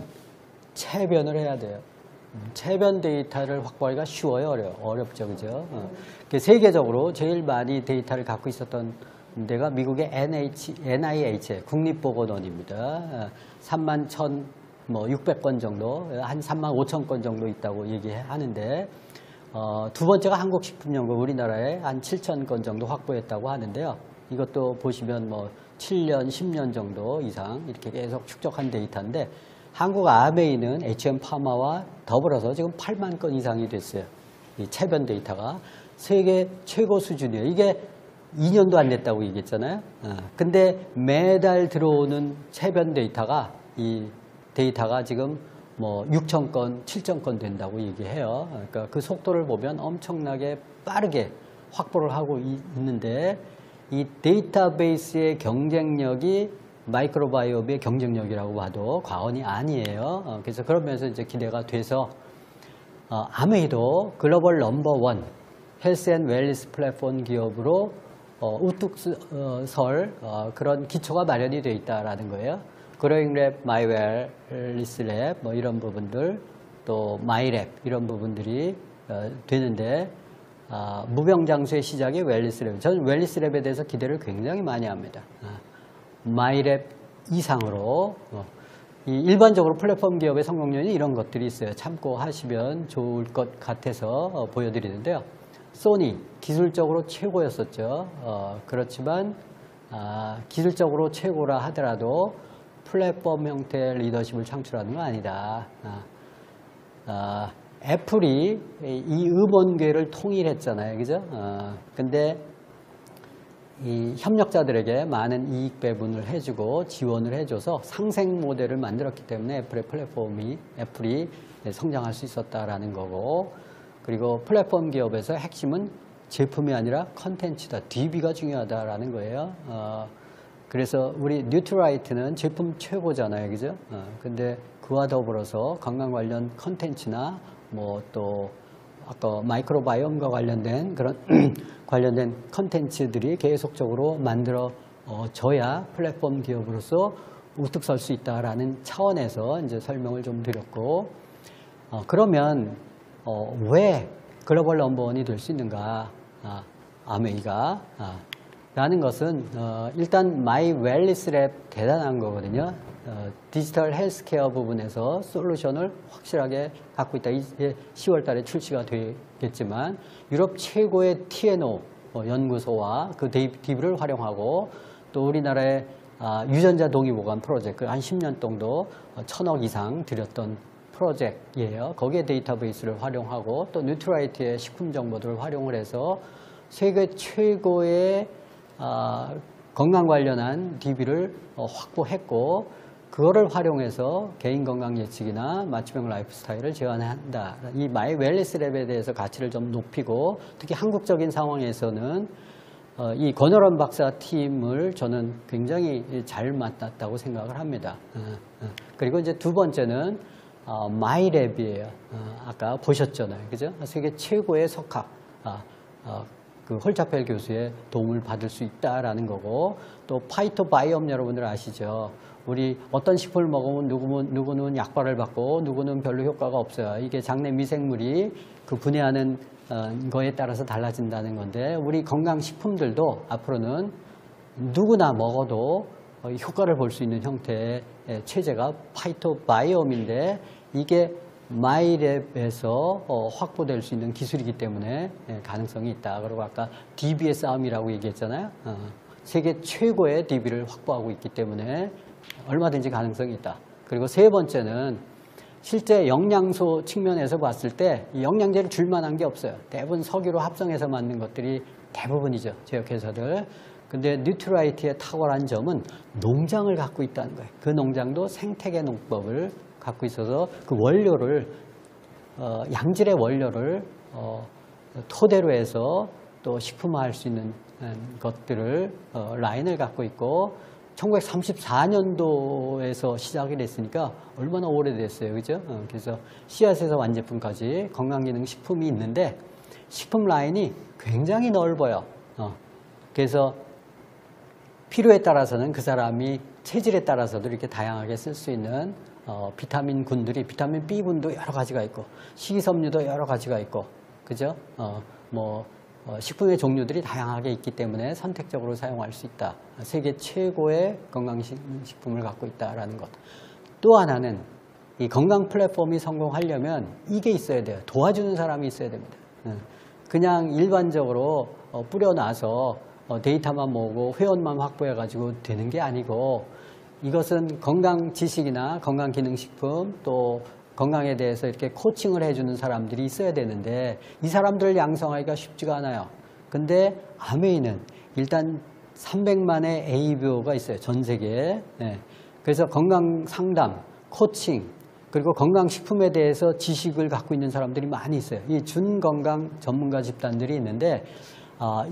[SPEAKER 1] 체변을 해야 돼요. 체변 데이터를 확보하기가 쉬워요, 어렵죠, 그죠? 세계적으로 제일 많이 데이터를 갖고 있었던 데가 미국의 NIH 국립보건원입니다. 31,600건 정도, 한 35,000건 정도 있다고 얘기하는데 두 번째가 한국식품연구원 우리나라에 한 7,000건 정도 확보했다고 하는데요. 이것도 보시면 7년, 10년 정도 이상 이렇게 계속 축적한 데이터인데 한국 아메이는 HM파마와 더불어서 지금 8만 건 이상이 됐어요. 이 체변 데이터가 세계 최고 수준이에요. 이게 2년도 안 됐다고 얘기했잖아요. 근데 매달 들어오는 체변 데이터가 이 데이터가 지금 6,000건, 7,000건 된다고 얘기해요. 그러니까 그 속도를 보면 엄청나게 빠르게 확보를 하고 있는데 이 데이터베이스의 경쟁력이 마이크로바이옴의 경쟁력이라고 봐도 과언이 아니에요. 그래서 그러면서 이제 기대가 돼서 아메이도 글로벌 넘버원 헬스 앤 웰니스 플랫폼 기업으로 우뚝 설 그런 기초가 마련이 되어 있다라는 거예요. 그로잉랩, 마이웰리스랩 이런 부분들 또 마이랩 이런 부분들이 되는데 무병장수의 시작이 웰니스랩. 저는 웰니스랩에 대해서 기대를 굉장히 많이 합니다. 마이랩 이상으로 이 일반적으로 플랫폼 기업의 성공 요인이 이런 것들이 있어요. 참고하시면 좋을 것 같아서 보여드리는데요. 소니 기술적으로 최고였었죠. 그렇지만 기술적으로 최고라 하더라도 플랫폼 형태의 리더십을 창출하는 건 아니다. 애플이 이 음원계를 통일했잖아요. 그죠? 근데 이 협력자들에게 많은 이익 배분을 해주고 지원을 해줘서 상생 모델을 만들었기 때문에 애플의 애플이 성장할 수 있었다라는 거고, 그리고 플랫폼 기업에서 핵심은 제품이 아니라 컨텐츠다. DB가 중요하다라는 거예요. 그래서 우리 뉴트라이트는 제품 최고잖아요. 그죠? 근데 그와 더불어서 건강 관련 컨텐츠나 또 아까 마이크로바이옴과 관련된 그런 관련된 컨텐츠들이 계속적으로 만들어져야 플랫폼 기업으로서 우뚝 설 수 있다라는 차원에서 이제 설명을 좀 드렸고, 그러면 왜 글로벌 넘버원이 될 수 있는가? 아메이가 라는 것은 일단 마이웰리스랩 대단한 거거든요. 디지털 헬스케어 부분에서 솔루션을 확실하게 갖고 있다. 이제 10월 달에 출시가 되겠지만 유럽 최고의 TNO 연구소와 그 DB를 활용하고 또 우리나라의 유전자 동의보관 프로젝트 한 10년 정도 1,000억 이상 들였던 프로젝트예요. 거기에 데이터베이스를 활용하고 또 뉴트라이트의 식품 정보들을 활용을 해서 세계 최고의 건강 관련한 DB를 확보했고 그거를 활용해서 개인 건강 예측이나 맞춤형 라이프 스타일을 제안한다. 이 마이 웰니스 랩에 대해서 가치를 좀 높이고 특히 한국적인 상황에서는 이 권호람 박사 팀을 저는 굉장히 잘 만났다고 생각을 합니다. 그리고 이제 두 번째는 마이랩이에요. 아까 보셨잖아요. 그죠? 세계 최고의 석학. 그 홀차펠 교수의 도움을 받을 수 있다라는 거고, 또 파이토바이옴 여러분들 아시죠? 우리 어떤 식품을 먹으면 누구는 약발을 받고 누구는 별로 효과가 없어요. 이게 장내 미생물이 그 분해하는 거에 따라서 달라진다는 건데, 우리 건강식품들도 앞으로는 누구나 먹어도 효과를 볼 수 있는 형태의 체제가 파이토바이옴인데 이게 마이랩에서 확보될 수 있는 기술이기 때문에 가능성이 있다. 그리고 아까 DB의 싸움이라고 얘기했잖아요. 세계 최고의 DB를 확보하고 있기 때문에 얼마든지 가능성이 있다. 그리고 세 번째는 실제 영양소 측면에서 봤을 때 이 영양제를 줄 만한 게 없어요. 대부분 석유로 합성해서 만든 것들이 대부분이죠. 제약회사들. 근데 뉴트라이트의 탁월한 점은 농장을 갖고 있다는 거예요. 그 농장도 생태계 농법을 갖고 있어서 그 원료를 양질의 원료를 토대로 해서 또 식품화할 수 있는 것들을 라인을 갖고 있고 1934년도에서 시작이 됐으니까 얼마나 오래됐어요. 그죠? 그래서 씨앗에서 완제품까지 건강기능식품이 있는데 식품 라인이 굉장히 넓어요. 그래서 필요에 따라서는 그 사람이 체질에 따라서도 이렇게 다양하게 쓸 수 있는 비타민 군들이 비타민 B군도 여러 가지가 있고 식이섬유도 여러 가지가 있고 그죠? 식품의 종류들이 다양하게 있기 때문에 선택적으로 사용할 수 있다. 세계 최고의 건강식품을 갖고 있다라는 것. 또 하나는 이 건강 플랫폼이 성공하려면 이게 있어야 돼요. 도와주는 사람이 있어야 됩니다. 그냥 일반적으로 뿌려놔서 데이터만 모으고 회원만 확보해가지고 되는 게 아니고 이것은 건강 지식이나 건강 기능식품 또 건강에 대해서 이렇게 코칭을 해주는 사람들이 있어야 되는데 이 사람들을 양성하기가 쉽지가 않아요. 근데 아메이는 일단 300만의 ABO가 있어요. 전 세계에. 그래서 건강 상담, 코칭, 그리고 건강식품에 대해서 지식을 갖고 있는 사람들이 많이 있어요. 이 준건강 전문가 집단들이 있는데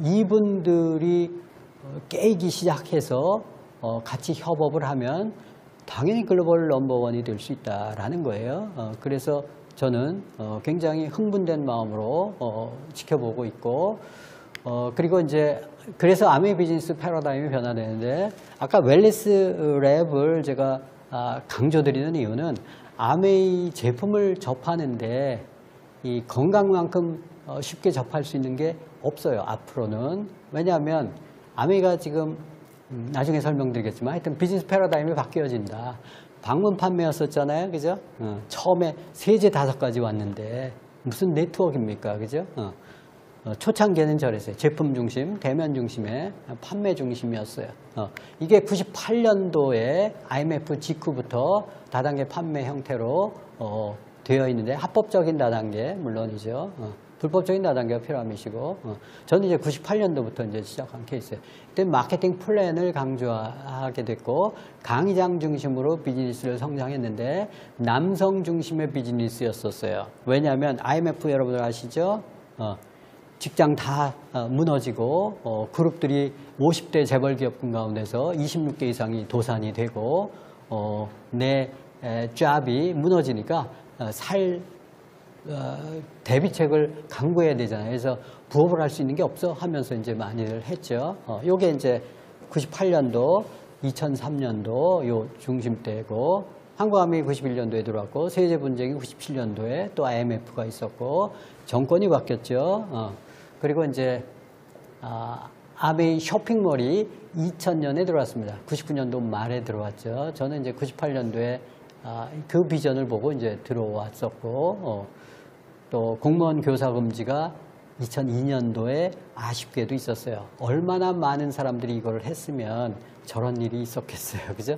[SPEAKER 1] 이분들이 깨기 시작해서 같이 협업을 하면 당연히 글로벌 넘버원이 될 수 있다라는 거예요. 그래서 저는 굉장히 흥분된 마음으로 지켜보고 있고 그리고 이제 그래서 아메이 비즈니스 패러다임이 변화되는데 아까 웰니스 랩을 제가 강조드리는 이유는 아메이 제품을 접하는데 이 건강만큼 쉽게 접할 수 있는 게 없어요. 앞으로는. 왜냐하면 아메이가 지금 나중에 설명드리겠지만 하여튼 비즈니스 패러다임이 바뀌어진다. 방문 판매였었잖아요. 그죠? 처음에 세제 5가지 왔는데 무슨 네트워크입니까? 그죠? 초창기에는 저랬어요. 제품 중심, 대면 중심의 판매 중심이었어요. 이게 98년도에 IMF 직후부터 다단계 판매 형태로 되어 있는데 합법적인 다단계 물론이죠. 불법적인 다단계가 피라밋이고 저는 이제 98년도부터 이제 시작한 케이스예요. 그때 마케팅 플랜을 강조하게 됐고 강의장 중심으로 비즈니스를 성장했는데 남성 중심의 비즈니스였었어요. 왜냐하면 IMF 여러분들 아시죠? 직장 다 무너지고 그룹들이 50대 재벌 기업군 가운데서 26개 이상이 도산이 되고 내 잡이 무너지니까 대비책을 강구해야 되잖아요. 그래서 부업을 할 수 있는 게 없어 하면서 이제 많이들 했죠. 요게 이제 98년도, 2003년도 요 중심대고 한국아메이 91년도에 들어왔고 세제 분쟁이 97년도에 또 IMF가 있었고 정권이 바뀌었죠. 그리고 이제 아메이 쇼핑몰이 2000년에 들어왔습니다. 99년도 말에 들어왔죠. 저는 이제 98년도에 그 비전을 보고 이제 들어왔었고 또 공무원 교사 금지가 2002년도에 아쉽게도 있었어요. 얼마나 많은 사람들이 이걸 했으면 저런 일이 있었겠어요. 그죠?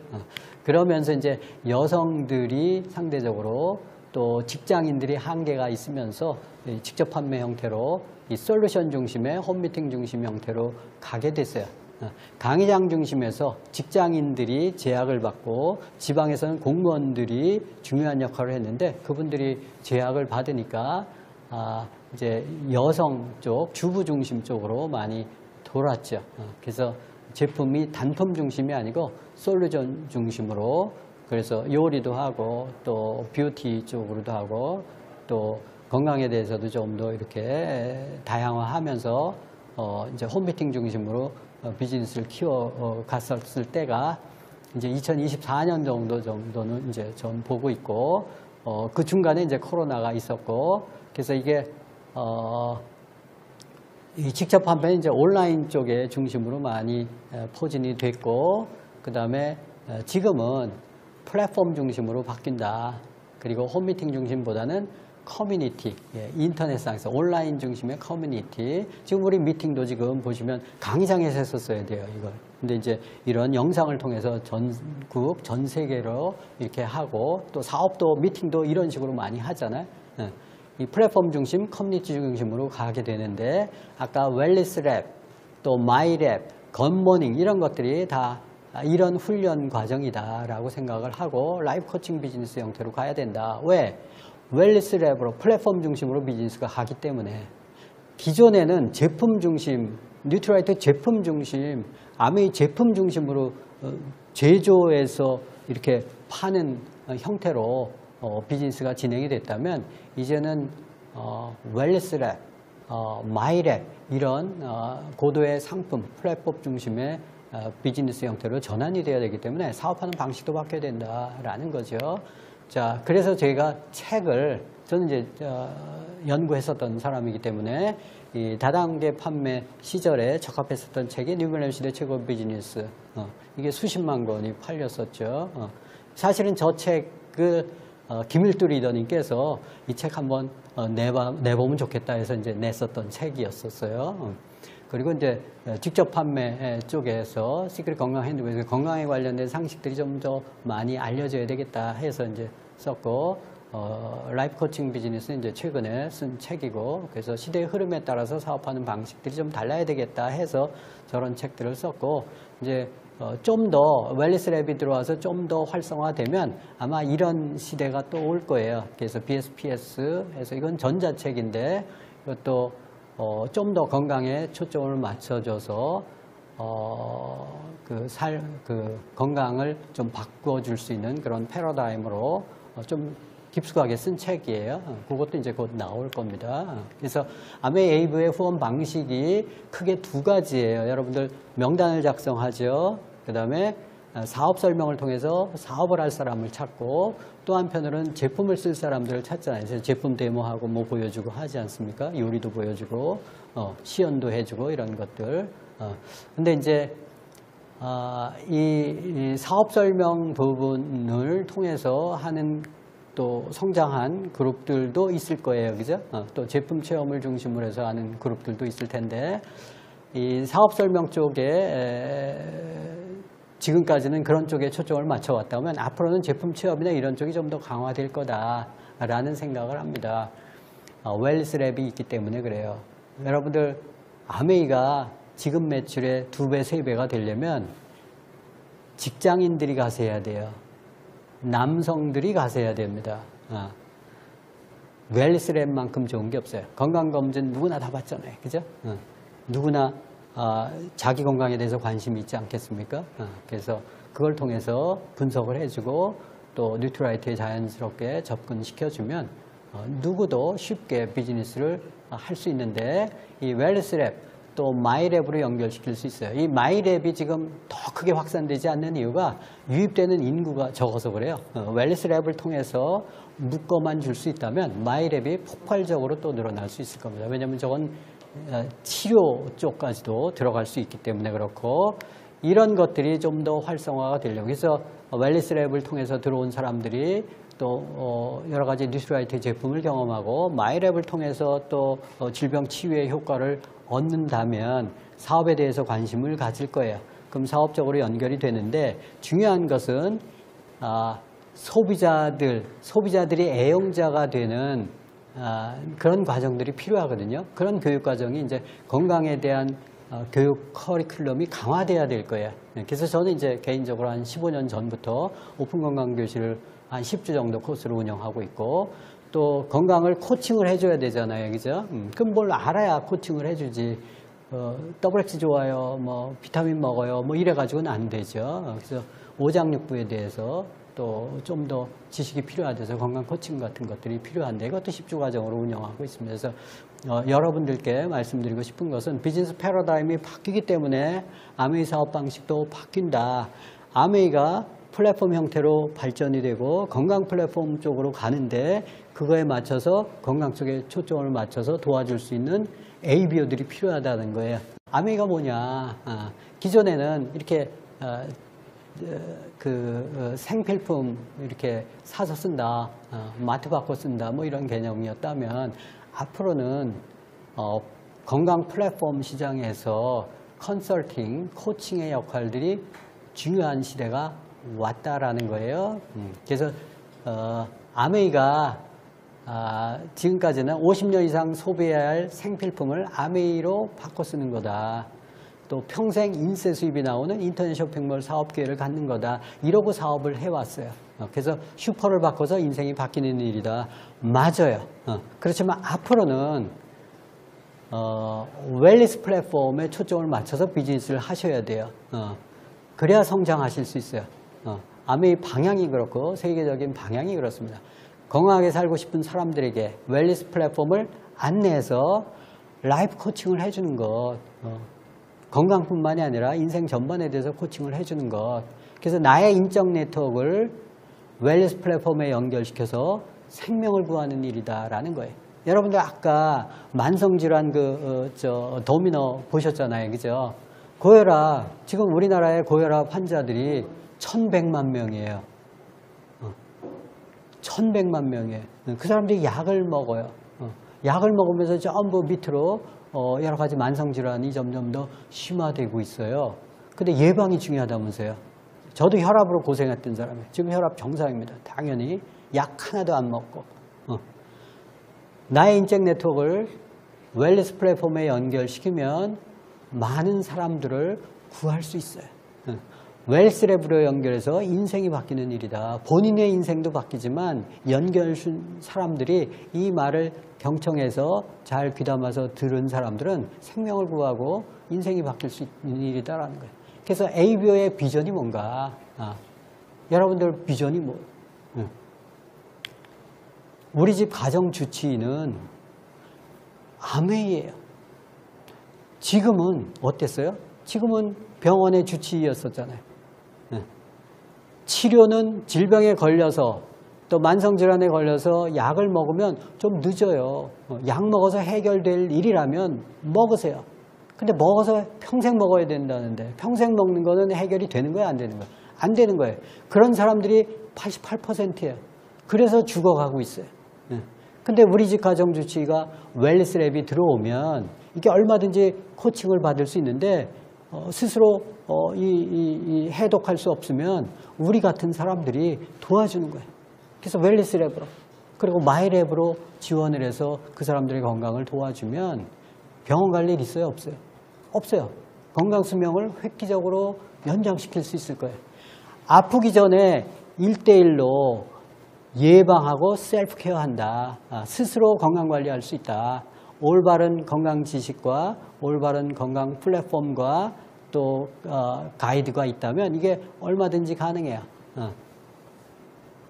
[SPEAKER 1] 그러면서 이제 여성들이 상대적으로 또 직장인들이 한계가 있으면서 직접 판매 형태로 이 솔루션 중심의 홈미팅 중심 형태로 가게 됐어요. 강의장 중심에서 직장인들이 제약을 받고 지방에서는 공무원들이 중요한 역할을 했는데 그분들이 제약을 받으니까 이제 여성 쪽, 주부 중심 쪽으로 많이 돌았죠. 그래서 제품이 단품 중심이 아니고 솔루션 중심으로 그래서 요리도 하고 또 뷰티 쪽으로도 하고 또 건강에 대해서도 좀 더 이렇게 다양화하면서 이제 홈미팅 중심으로 비즈니스를 키워 갔었을 때가 이제 2024년 정도는 이제 전 보고 있고 그 중간에 이제 코로나가 있었고 그래서 이게 이 직접 판매는 이제 온라인 쪽에 중심으로 많이 포진이 됐고 그 다음에 지금은 플랫폼 중심으로 바뀐다. 그리고 홈미팅 중심보다는 커뮤니티, 인터넷상에서 온라인 중심의 커뮤니티. 지금 우리 미팅도 지금 보시면 강의장에서 했었어야 돼요, 이걸. 근데 이제 이런 영상을 통해서 전국, 전 세계로 이렇게 하고 또 사업도 미팅도 이런 식으로 많이 하잖아요. 이 플랫폼 중심, 커뮤니티 중심으로 가게 되는데 아까 웰니스 랩, 또 마이 랩, 굿모닝 이런 것들이 다 이런 훈련 과정이다라고 생각을 하고 라이프 코칭 비즈니스 형태로 가야 된다. 왜? 웰니스 랩으로 플랫폼 중심으로 비즈니스가 가기 때문에 기존에는 제품 중심, 뉴트라이트 제품 중심, 아메이 제품 중심으로 제조해서 이렇게 파는 형태로 비즈니스가 진행이 됐다면 이제는 웰니스 랩, 마이 랩 이런 고도의 상품, 플랫폼 중심의 비즈니스 형태로 전환이 되어야 되기 때문에 사업하는 방식도 바뀌어야 된다라는 거죠. 자, 그래서 제가 책을 저는 이제 연구했었던 사람이기 때문에 이 다단계 판매 시절에 적합했었던 책이 뉴밀레니엄 시대 최고 비즈니스. 이게 수십만 권이 팔렸었죠. 사실은 저 책을 김일두 리더님께서 이 책 한번 내보면 좋겠다 해서 이제 냈었던 책이었었어요. 그리고 이제 직접 판매 쪽에서 시크릿 건강 핸드북에서 건강에 관련된 상식들이 좀 더 많이 알려져야 되겠다 해서 이제 썼고, 라이프 코칭 비즈니스는 이제 최근에 쓴 책이고, 그래서 시대의 흐름에 따라서 사업하는 방식들이 좀 달라야 되겠다 해서 저런 책들을 썼고, 이제 좀 더 웰니스 랩이 들어와서 좀 더 활성화되면 아마 이런 시대가 또 올 거예요. 그래서 BSPS 해서 이건 전자책인데 이것도 좀 더 건강에 초점을 맞춰줘서 그 건강을 좀 바꿔줄 수 있는 그런 패러다임으로 좀 깊숙하게 쓴 책이에요. 그것도 이제 곧 나올 겁니다. 그래서 아메이 에이브의 후원 방식이 크게 두 가지예요. 여러분들 명단을 작성하죠. 그 다음에 사업 설명을 통해서 사업을 할 사람을 찾고 또 한편으로는 제품을 쓸 사람들을 찾잖아요. 그래서 제품 데모하고 뭐 보여주고 하지 않습니까? 요리도 보여주고 시연도 해주고 이런 것들. 근데 이제 이 사업 설명 부분을 통해서 하는 또 성장한 그룹들도 있을 거예요. 그죠? 또 제품 체험을 중심으로 해서 하는 그룹들도 있을 텐데 이 사업 설명 쪽에 지금까지는 그런 쪽에 초점을 맞춰왔다면 앞으로는 제품 체험이나 이런 쪽이 좀 더 강화될 거다라는 생각을 합니다. 웰니스 랩이 있기 때문에 그래요. 여러분들 아메이가 지금 매출의 2배, 3배가 되려면 직장인들이 가서 해야 돼요. 남성들이 가서 해야 됩니다. 웰니스 랩만큼 좋은 게 없어요. 건강검진 누구나 다 받잖아요. 그죠? 누구나 자기 건강에 대해서 관심이 있지 않겠습니까? 그래서 그걸 통해서 분석을 해주고 또 뉴트라이트에 자연스럽게 접근시켜주면 누구도 쉽게 비즈니스를 할 수 있는데 이 웰니스 랩 또 마이랩으로 연결시킬 수 있어요. 이 마이랩이 지금 더 크게 확산되지 않는 이유가 유입되는 인구가 적어서 그래요. 웰니스 랩을 통해서 묶어만 줄 수 있다면 마이랩이 폭발적으로 또 늘어날 수 있을 겁니다. 왜냐하면 저건 치료 쪽까지도 들어갈 수 있기 때문에 그렇고 이런 것들이 좀 더 활성화가 되려고 그래서 웰니스 랩을 통해서 들어온 사람들이 또 여러 가지 뉴트라이트 제품을 경험하고 마이랩을 통해서 또 질병 치유의 효과를 얻는다면 사업에 대해서 관심을 가질 거예요. 그럼 사업적으로 연결이 되는데 중요한 것은 소비자들이 애용자가 되는 그런 과정들이 필요하거든요. 그런 교육 과정이 이제 건강에 대한 교육 커리큘럼이 강화돼야 될 거예요. 그래서 저는 이제 개인적으로 한 15년 전부터 오픈 건강 교실을 한 10주 정도 코스를 운영하고 있고 또 건강을 코칭을 해줘야 되잖아요. 그죠? 그럼 뭘 알아야 코칭을 해주지. WX 좋아요, 뭐 비타민 먹어요, 뭐 이래가지고는 안 되죠. 그래서 오장육부에 대해서 또 좀 더 지식이 필요하돼서 건강 코칭 같은 것들이 필요한데 이것도 10주 과정으로 운영하고 있습니다. 그래서 여러분들께 말씀드리고 싶은 것은 비즈니스 패러다임이 바뀌기 때문에 아메이 사업 방식도 바뀐다. 아메이가 플랫폼 형태로 발전이 되고 건강 플랫폼 쪽으로 가는데 그거에 맞춰서 건강 쪽에 초점을 맞춰서 도와줄 수 있는 ABO들이 필요하다는 거예요. 아메이가 뭐냐? 기존에는 이렇게 생필품 이렇게 사서 쓴다, 마트 바꿔 쓴다, 뭐 이런 개념이었다면 앞으로는 건강 플랫폼 시장에서 컨설팅, 코칭의 역할들이 중요한 시대가 왔다라는 거예요. 그래서 아메이가 지금까지는 50년 이상 소비해야 할 생필품을 아메이로 바꿔 쓰는 거다. 또 평생 인세 수입이 나오는 인터넷 쇼핑몰 사업 기회를 갖는 거다. 이러고 사업을 해왔어요. 그래서 슈퍼를 바꿔서 인생이 바뀌는 일이다. 맞아요. 그렇지만 앞으로는 웰니스 플랫폼에 초점을 맞춰서 비즈니스를 하셔야 돼요. 그래야 성장하실 수 있어요. 아메이 방향이 그렇고 세계적인 방향이 그렇습니다. 건강하게 살고 싶은 사람들에게 웰니스 플랫폼을 안내해서 라이프 코칭을 해주는 것, 건강뿐만이 아니라 인생 전반에 대해서 코칭을 해주는 것. 그래서 나의 인적 네트워크를 웰니스 플랫폼에 연결시켜서 생명을 구하는 일이다라는 거예요. 여러분들 아까 만성질환 도미노 보셨잖아요, 그죠? 고혈압, 지금 우리나라의 고혈압 환자들이 1,100만 명이에요. 1,100만 명이에요. 그 사람들이 약을 먹어요. 약을 먹으면서 전부 밑으로 여러 가지 만성질환이 점점 더 심화되고 있어요. 근데 예방이 중요하다면서요. 저도 혈압으로 고생했던 사람이에요. 지금 혈압 정상입니다. 당연히 약 하나도 안 먹고. 나의 인적 네트워크를 웰니스 플랫폼에 연결시키면 많은 사람들을 구할 수 있어요. 웰스랩으로 연결해서 인생이 바뀌는 일이다. 본인의 인생도 바뀌지만 연결준 사람들이 이 말을 경청해서 잘 귀담아서 들은 사람들은 생명을 구하고 인생이 바뀔 수 있는 일이다라는 거예요. 그래서 ABO의 비전이 뭔가? 여러분들 비전이 뭐? 우리 집 가정 주치의는 아메이예요. 지금은 어땠어요? 지금은 병원의 주치의였었잖아요. 치료는 질병에 걸려서 또 만성질환에 걸려서 약을 먹으면 좀 늦어요. 약 먹어서 해결될 일이라면 먹으세요. 근데 먹어서 평생 먹어야 된다는데 평생 먹는 거는 해결이 되는 거예요? 안 되는 거예요? 안 되는 거예요. 그런 사람들이 88%예요. 그래서 죽어가고 있어요. 근데 우리 집 가정주치의가 웰니스 랩이 들어오면 이게 얼마든지 코칭을 받을 수 있는데 스스로 해독할 수 없으면 우리 같은 사람들이 도와주는 거예요. 그래서 웰니스 랩으로 그리고 마이 랩으로 지원을 해서 그 사람들의 건강을 도와주면 병원 갈 일 있어요? 없어요? 없어요. 건강 수명을 획기적으로 연장시킬 수 있을 거예요. 아프기 전에 1대1로 예방하고 셀프 케어한다. 스스로 건강관리할 수 있다. 올바른 건강 지식과 올바른 건강 플랫폼과 또 가이드가 있다면 이게 얼마든지 가능해요.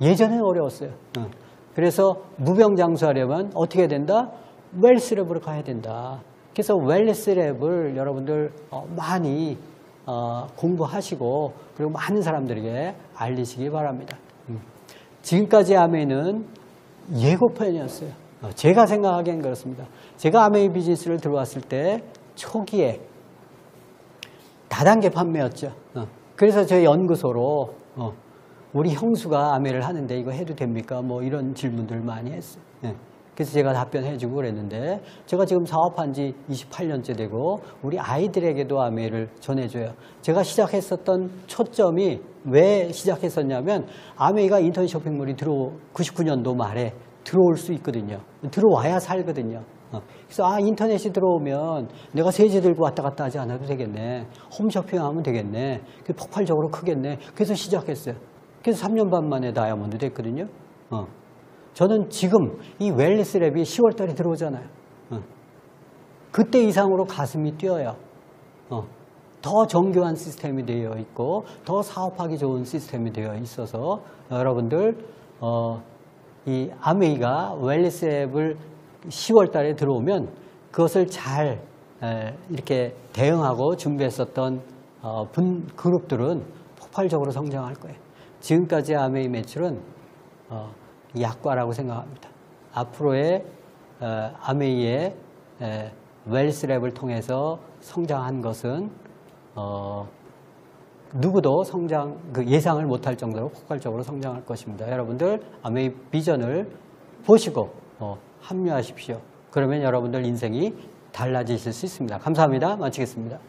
[SPEAKER 1] 예전에는 어려웠어요. 그래서 무병장수하려면 어떻게 된다? 웰스랩으로 가야 된다. 그래서 웰스랩을 여러분들 많이 공부하시고 그리고 많은 사람들에게 알리시기 바랍니다. 지금까지 아메이는 예고편이었어요. 제가 생각하기엔 그렇습니다. 제가 아메이 비즈니스를 들어왔을 때 초기에 다단계 판매였죠. 그래서 저희 연구소로 우리 형수가 아메이를 하는데 이거 해도 됩니까? 뭐 이런 질문들 많이 했어요. 그래서 제가 답변해주고 그랬는데 제가 지금 사업한 지 28년째 되고 우리 아이들에게도 아메이를 전해줘요. 제가 시작했었던 초점이 왜 시작했었냐면 아메이가 인터넷 쇼핑몰이 99년도 말에 들어올 수 있거든요. 들어와야 살거든요. 그래서 인터넷이 들어오면 내가 세제 들고 왔다 갔다 하지 않아도 되겠네. 홈쇼핑하면 되겠네. 폭발적으로 크겠네. 그래서 시작했어요. 그래서 3년 반 만에 다이아몬드 됐거든요. 저는 지금 이 웰니스 랩이 10월 달에 들어오잖아요. 그때 이상으로 가슴이 뛰어요. 더 정교한 시스템이 되어 있고 더 사업하기 좋은 시스템이 되어 있어서 여러분들 이 아메이가 웰니스 랩을 10월 달에 들어오면 그것을 잘 이렇게 대응하고 준비했었던 그룹들은 폭발적으로 성장할 거예요. 지금까지 아메이 매출은 약과라고 생각합니다. 앞으로의 아메이의 웰니스 랩을 통해서 성장한 것은 누구도 예상을 못할 정도로 폭발적으로 성장할 것입니다. 여러분들 아메이 비전을 보시고 합류하십시오. 그러면 여러분들 인생이 달라지실 수 있습니다. 감사합니다. 마치겠습니다.